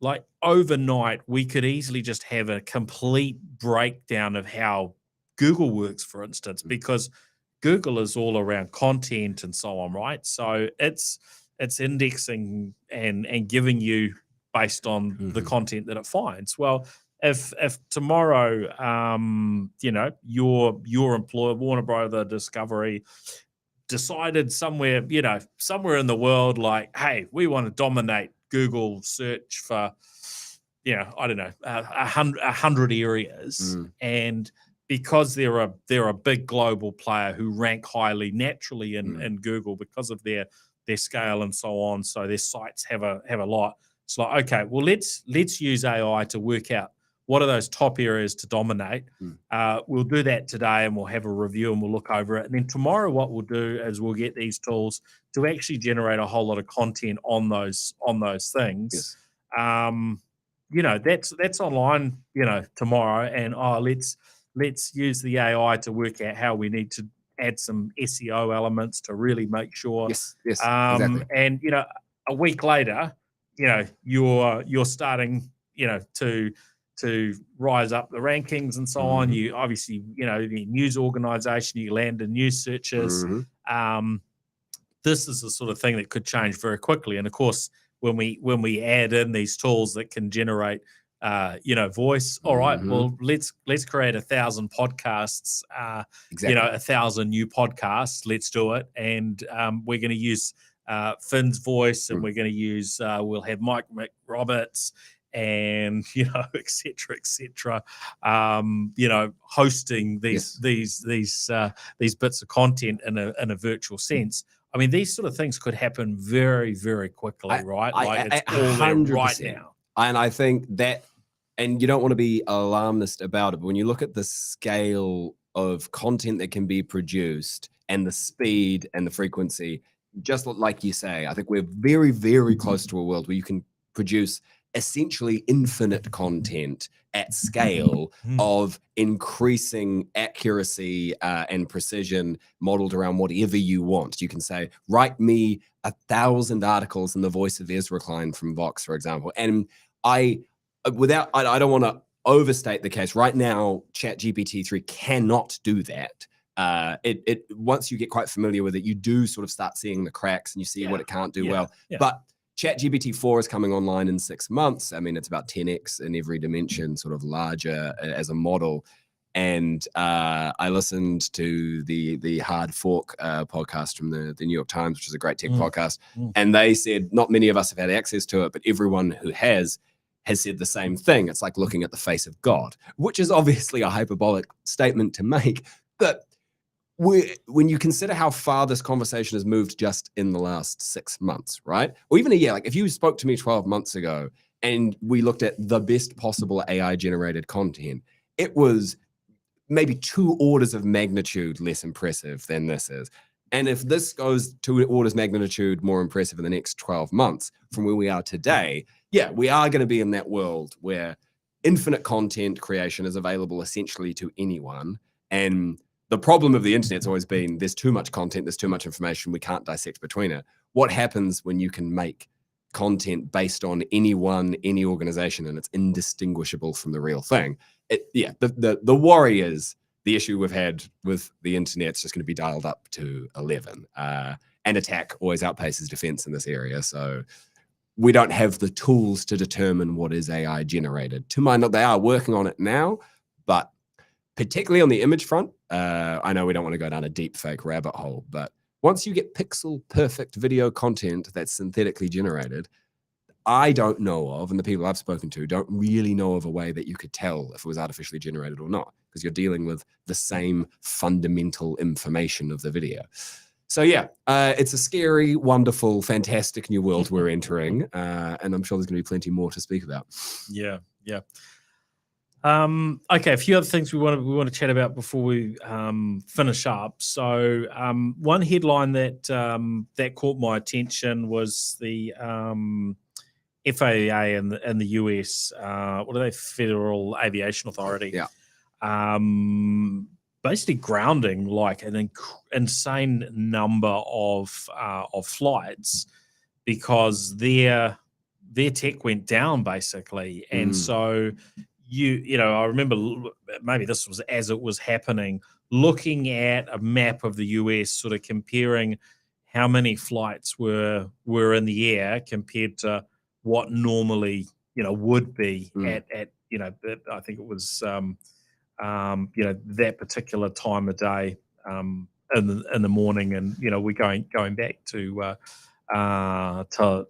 like, overnight we could easily just have a complete breakdown of how Google works, for instance, because Google is all around content and so on, right? So it's indexing and giving you based on the content that it finds. Well, if tomorrow, your employer, Warner Brother Discovery, decided somewhere in the world, like, hey, we want to dominate Google search for, I don't know, 100 areas, and because they're a big global player who rank highly naturally in Google because of their scale and so on, so their sites have a lot. It's like, okay, well, let's use AI to work out what are those top areas to dominate. We'll do that today, and we'll have a review and we'll look over it. And then tomorrow, what we'll do is we'll get these tools to actually generate a whole lot of content on those things. Yes. That's online, tomorrow, and let's use the AI to work out how we need to add some SEO elements to really make sure. Yes, exactly. And a week later, you're starting, to rise up the rankings and so on. You obviously, the news organization, you land in news searches. This is the sort of thing that could change very quickly. And of course, when we add in these tools that can generate voice, all right, well, let's create 1,000 podcasts, 1,000 new podcasts. Let's do it. And we're going to use Finn's voice, and we're going to use, we'll have Mike McRoberts, and et cetera, hosting these bits of content in a virtual sense. I mean, these sort of things could happen very, very quickly, right? It's all there right now. And I think that, and you don't want to be alarmist about it, but when you look at the scale of content that can be produced and the speed and the frequency, just like you say, I think we're very, very close to a world where you can produce essentially infinite content at scale of increasing accuracy and precision modeled around whatever you want. You can say, write me 1,000 articles in the voice of Ezra Klein from Vox, for example. And I don't want to overstate the case. Right now, ChatGPT-3 cannot do that. Once you get quite familiar with it, you do sort of start seeing the cracks, and you see what it can't do well. But ChatGPT-4 is coming online in 6 months. I mean, it's about 10x in every dimension, sort of larger as a model. And I listened to the Hard Fork podcast from the New York Times, which is a great tech podcast. And they said not many of us have had access to it, but everyone who has said the same thing. It's like looking at the face of God, which is obviously a hyperbolic statement to make. But when you consider how far this conversation has moved just in the last 6 months, right? Or even a year, like if you spoke to me 12 months ago and we looked at the best possible AI generated content, it was maybe 2 orders of magnitude less impressive than this is. And if this goes to orders magnitude more impressive in the next 12 months from where we are today, yeah, we are going to be in that world where infinite content creation is available essentially to anyone. And the problem of the internet's always been there's too much content, there's too much information, we can't dissect between it. What happens when you can make content based on anyone, any organization, and it's indistinguishable from the real thing? The worry is the issue we've had with the internet's just going to be dialed up to 11. And attack always outpaces defense in this area. So we don't have the tools to determine what is AI generated. To my knowledge, they are working on it now, but particularly on the image front, I know we don't want to go down a deep fake rabbit hole, but once you get pixel perfect video content that's synthetically generated, I don't know of, and the people I've spoken to don't really know of a way that you could tell if it was artificially generated or not, because you're dealing with the same fundamental information of the video. So yeah, it's a scary, wonderful, fantastic new world we're entering, and I'm sure there's going to be plenty more to speak about. Yeah. Okay, a few other things we want to chat about before we finish up. So one headline that that caught my attention was the FAA in the US. What are they? Federal Aviation Authority. Yeah. Basically grounding like an insane number of flights because their tech went down basically, and so you know I remember maybe this was as it was happening, looking at a map of the US, sort of comparing how many flights were in the air compared to what normally would be at I think it was that particular time of day in the morning, and we're going back to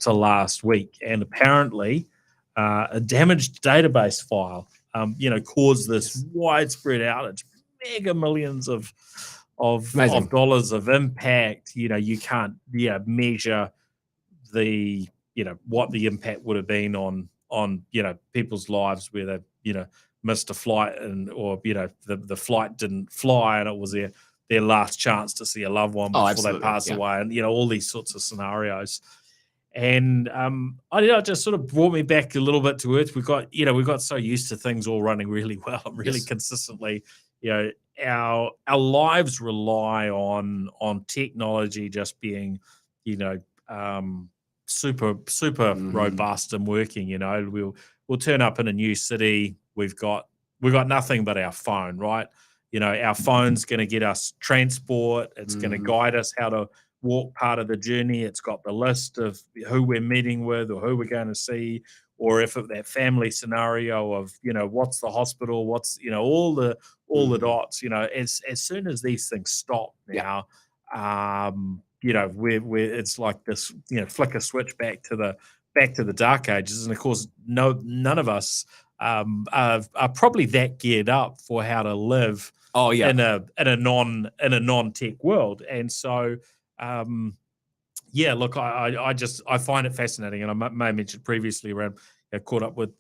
last week, and apparently a damaged database file caused this widespread outage, mega millions of dollars of impact. You can't measure the what the impact would have been on people's lives where they missed a flight or the flight didn't fly and it was their last chance to see a loved one before they pass away, and all these sorts of scenarios. And it just sort of brought me back a little bit to earth. We got so used to things all running really well, really consistently. Our lives rely on technology just being super robust and working. We'll turn up in a new city. We've got nothing but our phone, right? Our phone's going to get us transport. It's going to guide us how to walk part of the journey. It's got the list of who we're meeting with or who we're going to see, or if that family scenario of what's the hospital, what's all the dots. As soon as these things stop now, it's like this flick a switch back to the dark ages, and of course none of us are probably that geared up for how to live in a non-tech world. And so look, I find it fascinating, and I may have mentioned previously around caught up with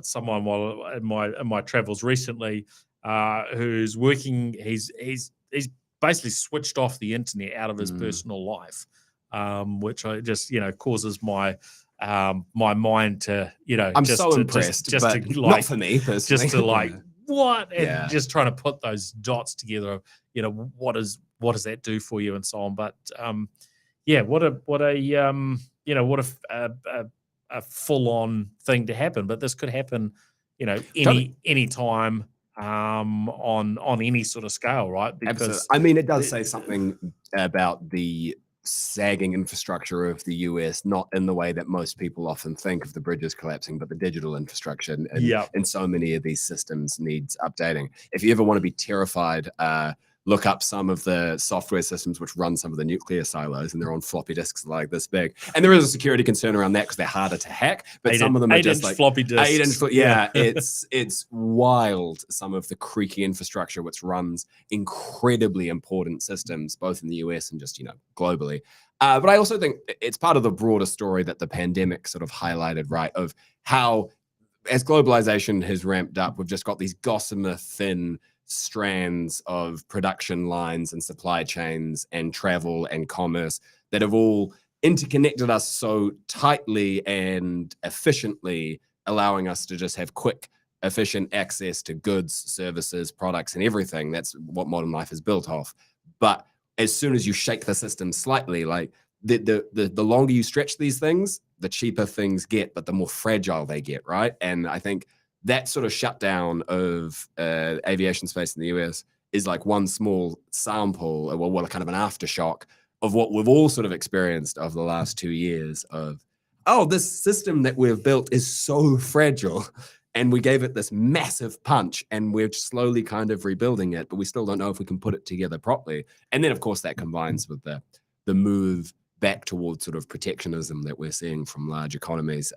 someone while in my travels recently who's working. He's basically switched off the internet out of his personal life, which I just causes my mind to I'm so impressed, just but to, not for me personally, just to what, and just trying to put those dots together. What does that do for you and so on. But what a full on thing to happen. But this could happen any time on any sort of scale, right? Because absolutely. I mean, it does say something about the sagging infrastructure of the US, not in the way that most people often think of the bridges collapsing, but the digital infrastructure and so many of these systems needs updating. If you ever want to be terrified, look up some of the software systems which run some of the nuclear silos, and they're on floppy disks like this big. And there is a security concern around that because they're harder to hack, but some of them are just like floppy disks. 8-inch. Yeah, it's wild. Some of the creaky infrastructure which runs incredibly important systems, both in the US and just globally. But I also think it's part of the broader story that the pandemic sort of highlighted, right? Of how as globalization has ramped up, we've just got these gossamer thin strands of production lines and supply chains and travel and commerce that have all interconnected us so tightly and efficiently, allowing us to just have quick, efficient access to goods, services, products, and everything. That's what modern life is built off. But as soon as you shake the system slightly, like the longer you stretch these things, the cheaper things get, but the more fragile they get, right? And I think that sort of shutdown of aviation space in the US is like one small sample, or well, kind of an aftershock of what we've all sort of experienced over the last 2 years of, oh, this system that we've built is so fragile, and we gave it this massive punch, and we're slowly kind of rebuilding it, but we still don't know if we can put it together properly. And then, of course, that combines with the move back towards sort of protectionism that we're seeing from large economies.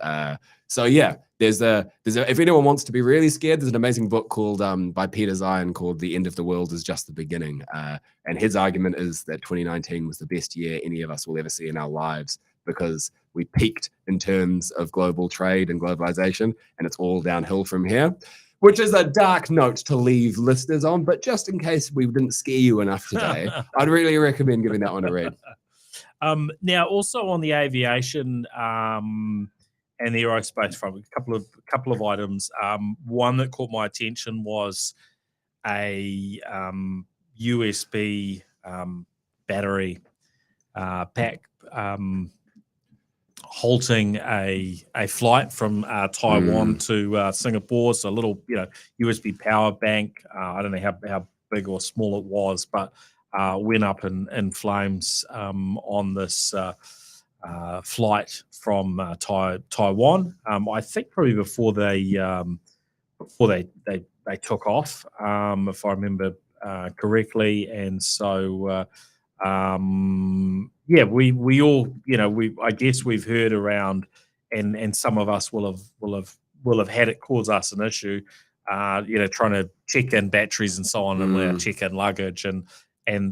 So yeah, there's a if anyone wants to be really scared, there's an amazing book called by Peter Zion called "The End of the World is Just the Beginning," and his argument is that 2019 was the best year any of us will ever see in our lives, because we peaked in terms of global trade and globalization, and it's all downhill from here. Which is a dark note to leave listeners on, but just in case we didn't scare you enough today, I'd really recommend giving that one a read. Now, also on the aviation and the aerospace front, a couple of items. One that caught my attention was a USB battery pack halting a flight from Taiwan to Singapore. So a little, USB power bank. I don't know how big or small it was, but went up in flames on this flight from Taiwan. I think probably before they took off, if I remember correctly. And so we all, I guess we've heard around, and some of us will have had it cause us an issue, trying to check in batteries and so on, and check in luggage, and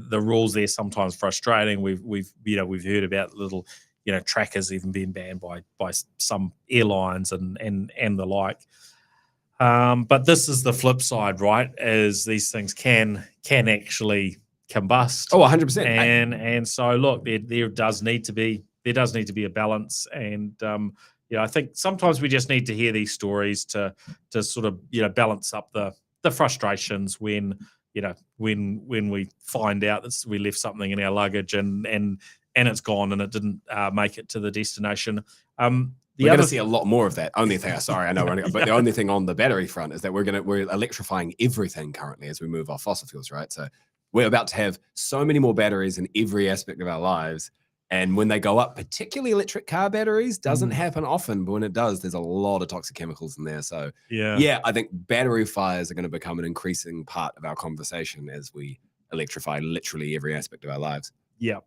the rules there sometimes frustrating. We've heard about little, trackers even being banned by some airlines and the like. But this is the flip side, right? Is these things can actually combust. Oh, 100%. And so look, there does need to be a balance, and I think sometimes we just need to hear these stories to sort of balance up the frustrations when we find out that we left something in our luggage and it's gone and it didn't make it to the destination. We're going to see a lot more of that. Only thing, sorry, I know, but the only thing on the battery front is that we're electrifying everything currently as we move off fossil fuels, right? So we're about to have so many more batteries in every aspect of our lives. And when they go up, particularly electric car batteries, doesn't happen often, but when it does, there's a lot of toxic chemicals in there. So yeah, I think battery fires are going to become an increasing part of our conversation as we electrify literally every aspect of our lives. Yeah.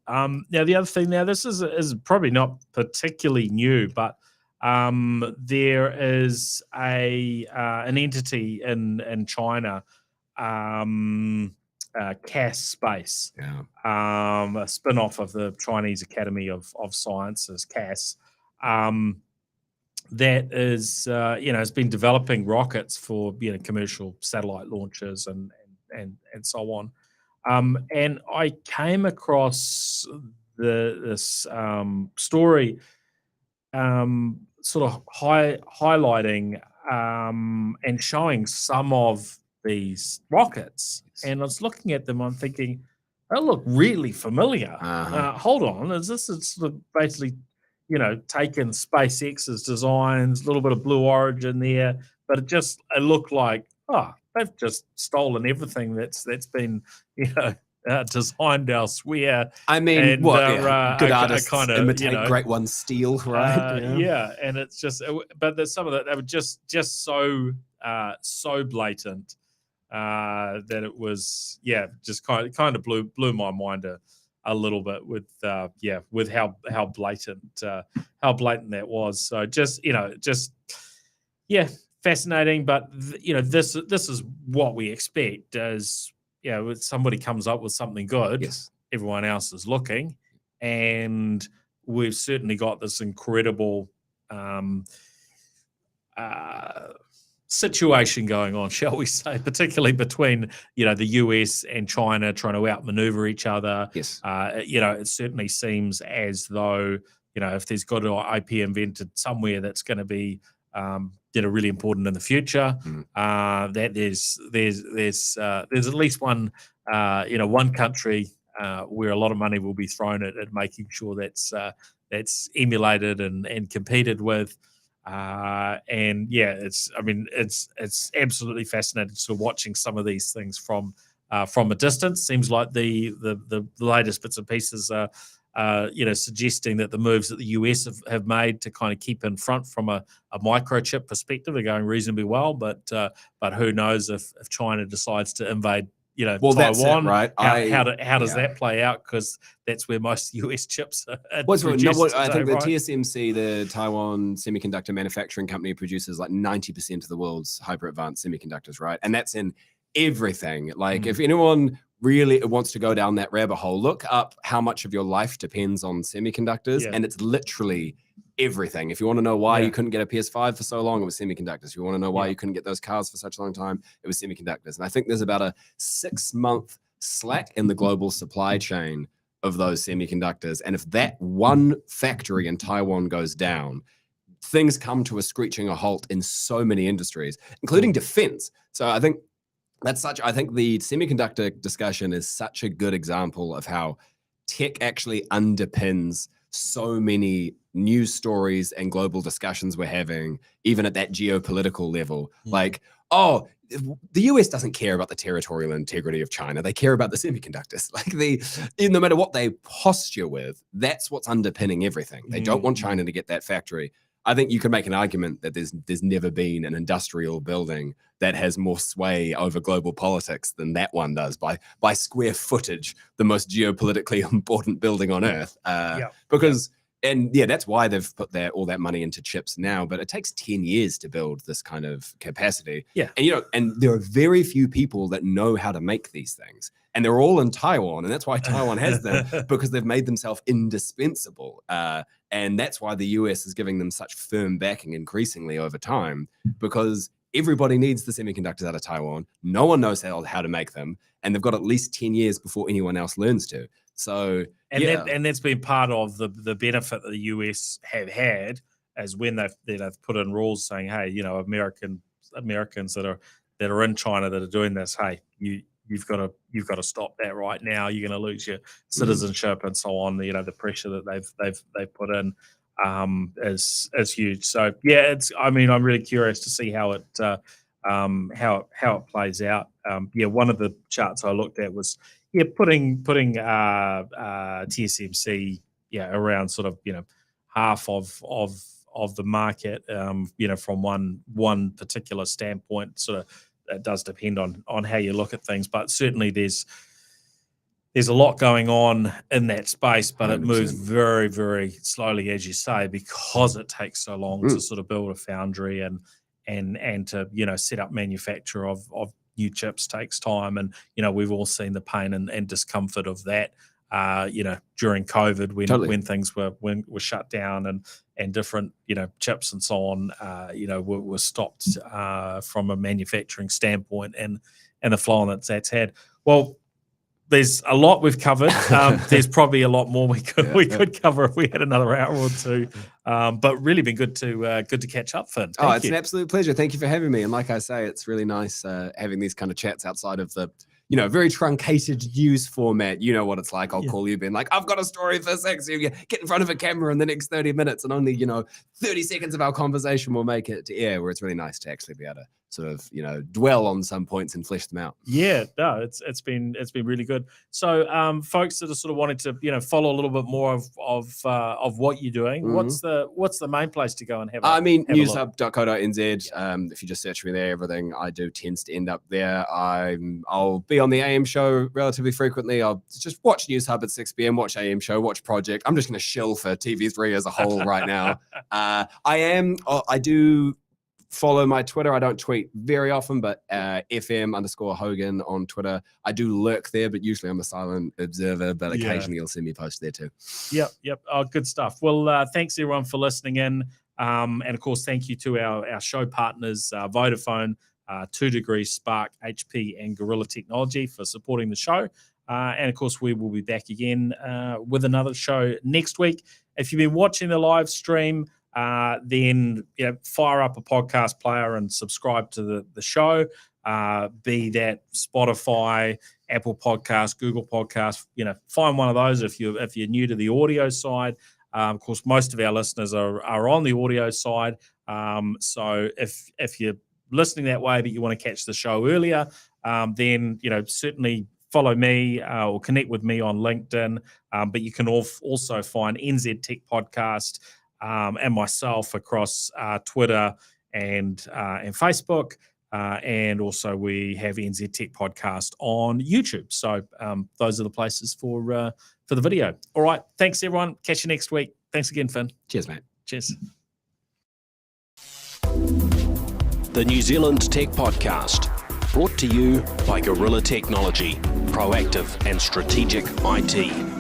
Now the other thing, this is probably not particularly new, but there is an entity in China, CAS Space, a spin-off of the Chinese Academy of Sciences, CAS, that is has been developing rockets for commercial satellite launches and so on. And I came across this story sort of highlighting and showing some of these rockets. And I was looking at them, I'm thinking, they look really familiar. Hold on, is this sort of basically, taken SpaceX's designs, a little bit of Blue Origin there, but it looked like, they've just stolen everything that's been, designed elsewhere. I mean, and, good artists kind of imitate great ones steal, right? And it's just, but there's some of that they were just so blatant that it was, just kind of blew my mind a little bit with how blatant that was. So just fascinating, but this is what we expect. As when somebody comes up with something good, everyone else is looking, and we've certainly got this incredible situation going on, shall we say, particularly between the US and China trying to outmaneuver each other. Yes. It certainly seems as though if there's got an IP invented somewhere that's going to be really important in the future, that there's at least one one country where a lot of money will be thrown at making sure that's emulated and competed with. It's absolutely fascinating sort of watching some of these things from a distance. Seems like the latest bits and pieces are suggesting that the moves that the US have made to kind of keep in front from a microchip perspective are going reasonably well, but who knows if China decides to invade Taiwan, that's it, right? How does that play out? Because that's where most US chips are produced. I think the TSMC, the Taiwan Semiconductor Manufacturing Company, produces like 90% of the world's hyper advanced semiconductors, right? And that's in everything. Like if anyone really wants to go down that rabbit hole, look up how much of your life depends on semiconductors, and it's literally everything. If you want to know why you couldn't get a PS5 for so long, it was semiconductors. If you want to know why you couldn't get those cars for such a long time, it was semiconductors. And I think there's about a 6-month slack in the global supply chain of those semiconductors. And if that one factory in Taiwan goes down, things come to a screeching halt in so many industries, including defense. So I think I think the semiconductor discussion is such a good example of how tech actually underpins so many news stories and global discussions we're having, even at that geopolitical level. Like, the US doesn't care about the territorial integrity of China. They care about the semiconductors. Like no matter what they posture with, that's what's underpinning everything. They don't want China to get that factory. I think you could make an argument that there's never been an industrial building that has more sway over global politics than that one does by square footage, the most geopolitically important building on earth. That's why they've put all that money into chips now. But it takes 10 years to build this kind of capacity. Yeah. And there are very few people that know how to make these things. And they're all in Taiwan. And that's why Taiwan has them, because they've made themselves indispensable. And that's why the US is giving them such firm backing increasingly over time, because everybody needs the semiconductors out of Taiwan. No one knows how to make them. And they've got at least 10 years before anyone else learns to. So, that's been part of the benefit that the US have had, as when they've put in rules saying, hey, Americans that are in China that are doing this, hey, you've got to stop that right now. You're going to lose your citizenship and so on. The pressure that they've put in is huge. So I'm really curious to see how it plays out. One of the charts I looked at was putting TSMC around sort of half of the market from one particular standpoint. Sort of it does depend on how you look at things, but certainly there's a lot going on in that space, but 100%. It moves very, very slowly, as you say, because it takes so long to sort of build a foundry and to set up manufacture of new chips takes time. And we've all seen the pain and discomfort of that during COVID when things were shut down and different chips and so on were stopped from a manufacturing standpoint, and the flow on that's had. Well, there's a lot we've covered. There's probably a lot more we could cover if we had another hour or two. But really been good to catch up, Finn. It's an absolute pleasure. Thank you for having me. And like I say, it's really nice having these kind of chats outside of the very truncated news format. You know what it's like. I'll call you, being like, I've got a story for 6. You get in front of a camera in the next 30 minutes, and only 30 seconds of our conversation will make it to air. Where it's really nice to actually be able to sort of dwell on some points and flesh them out. Yeah, no, it's been really good. So folks that are sort of wanting to follow a little bit more of what you're doing, what's the main place to go and have newshub.co.nz. If you just search me there, everything I do tends to end up there. I'll be on the AM show relatively frequently. I'll just watch NewsHub at 6 p.m, watch AM show, watch Project. I'm just going to shill for TV3 as a whole right now. I do follow my Twitter. I don't tweet very often, but FM_Hogan on Twitter. I do lurk there, but usually I'm a silent observer, but occasionally you'll see me post there too. Yep. Oh, good stuff. Well, thanks everyone for listening in. And of course, thank you to our show partners, Vodafone, 2 Degrees, Spark, HP, and Gorilla Technology for supporting the show. And of course, we will be back again with another show next week. If you've been watching the live stream, then fire up a podcast player and subscribe to the show. Be that Spotify, Apple Podcasts, Google Podcasts. Find one of those if you're new to the audio side. Of course, most of our listeners are on the audio side. So if you're listening that way, but you want to catch the show earlier, then certainly follow me or connect with me on LinkedIn. But you can also find NZ Tech Podcast and myself across Twitter and Facebook. And also we have NZ Tech Podcast on YouTube. So those are the places for the video. All right. Thanks, everyone. Catch you next week. Thanks again, Finn. Cheers, mate. Cheers. The New Zealand Tech Podcast, brought to you by Gorilla Technology, proactive and strategic IT.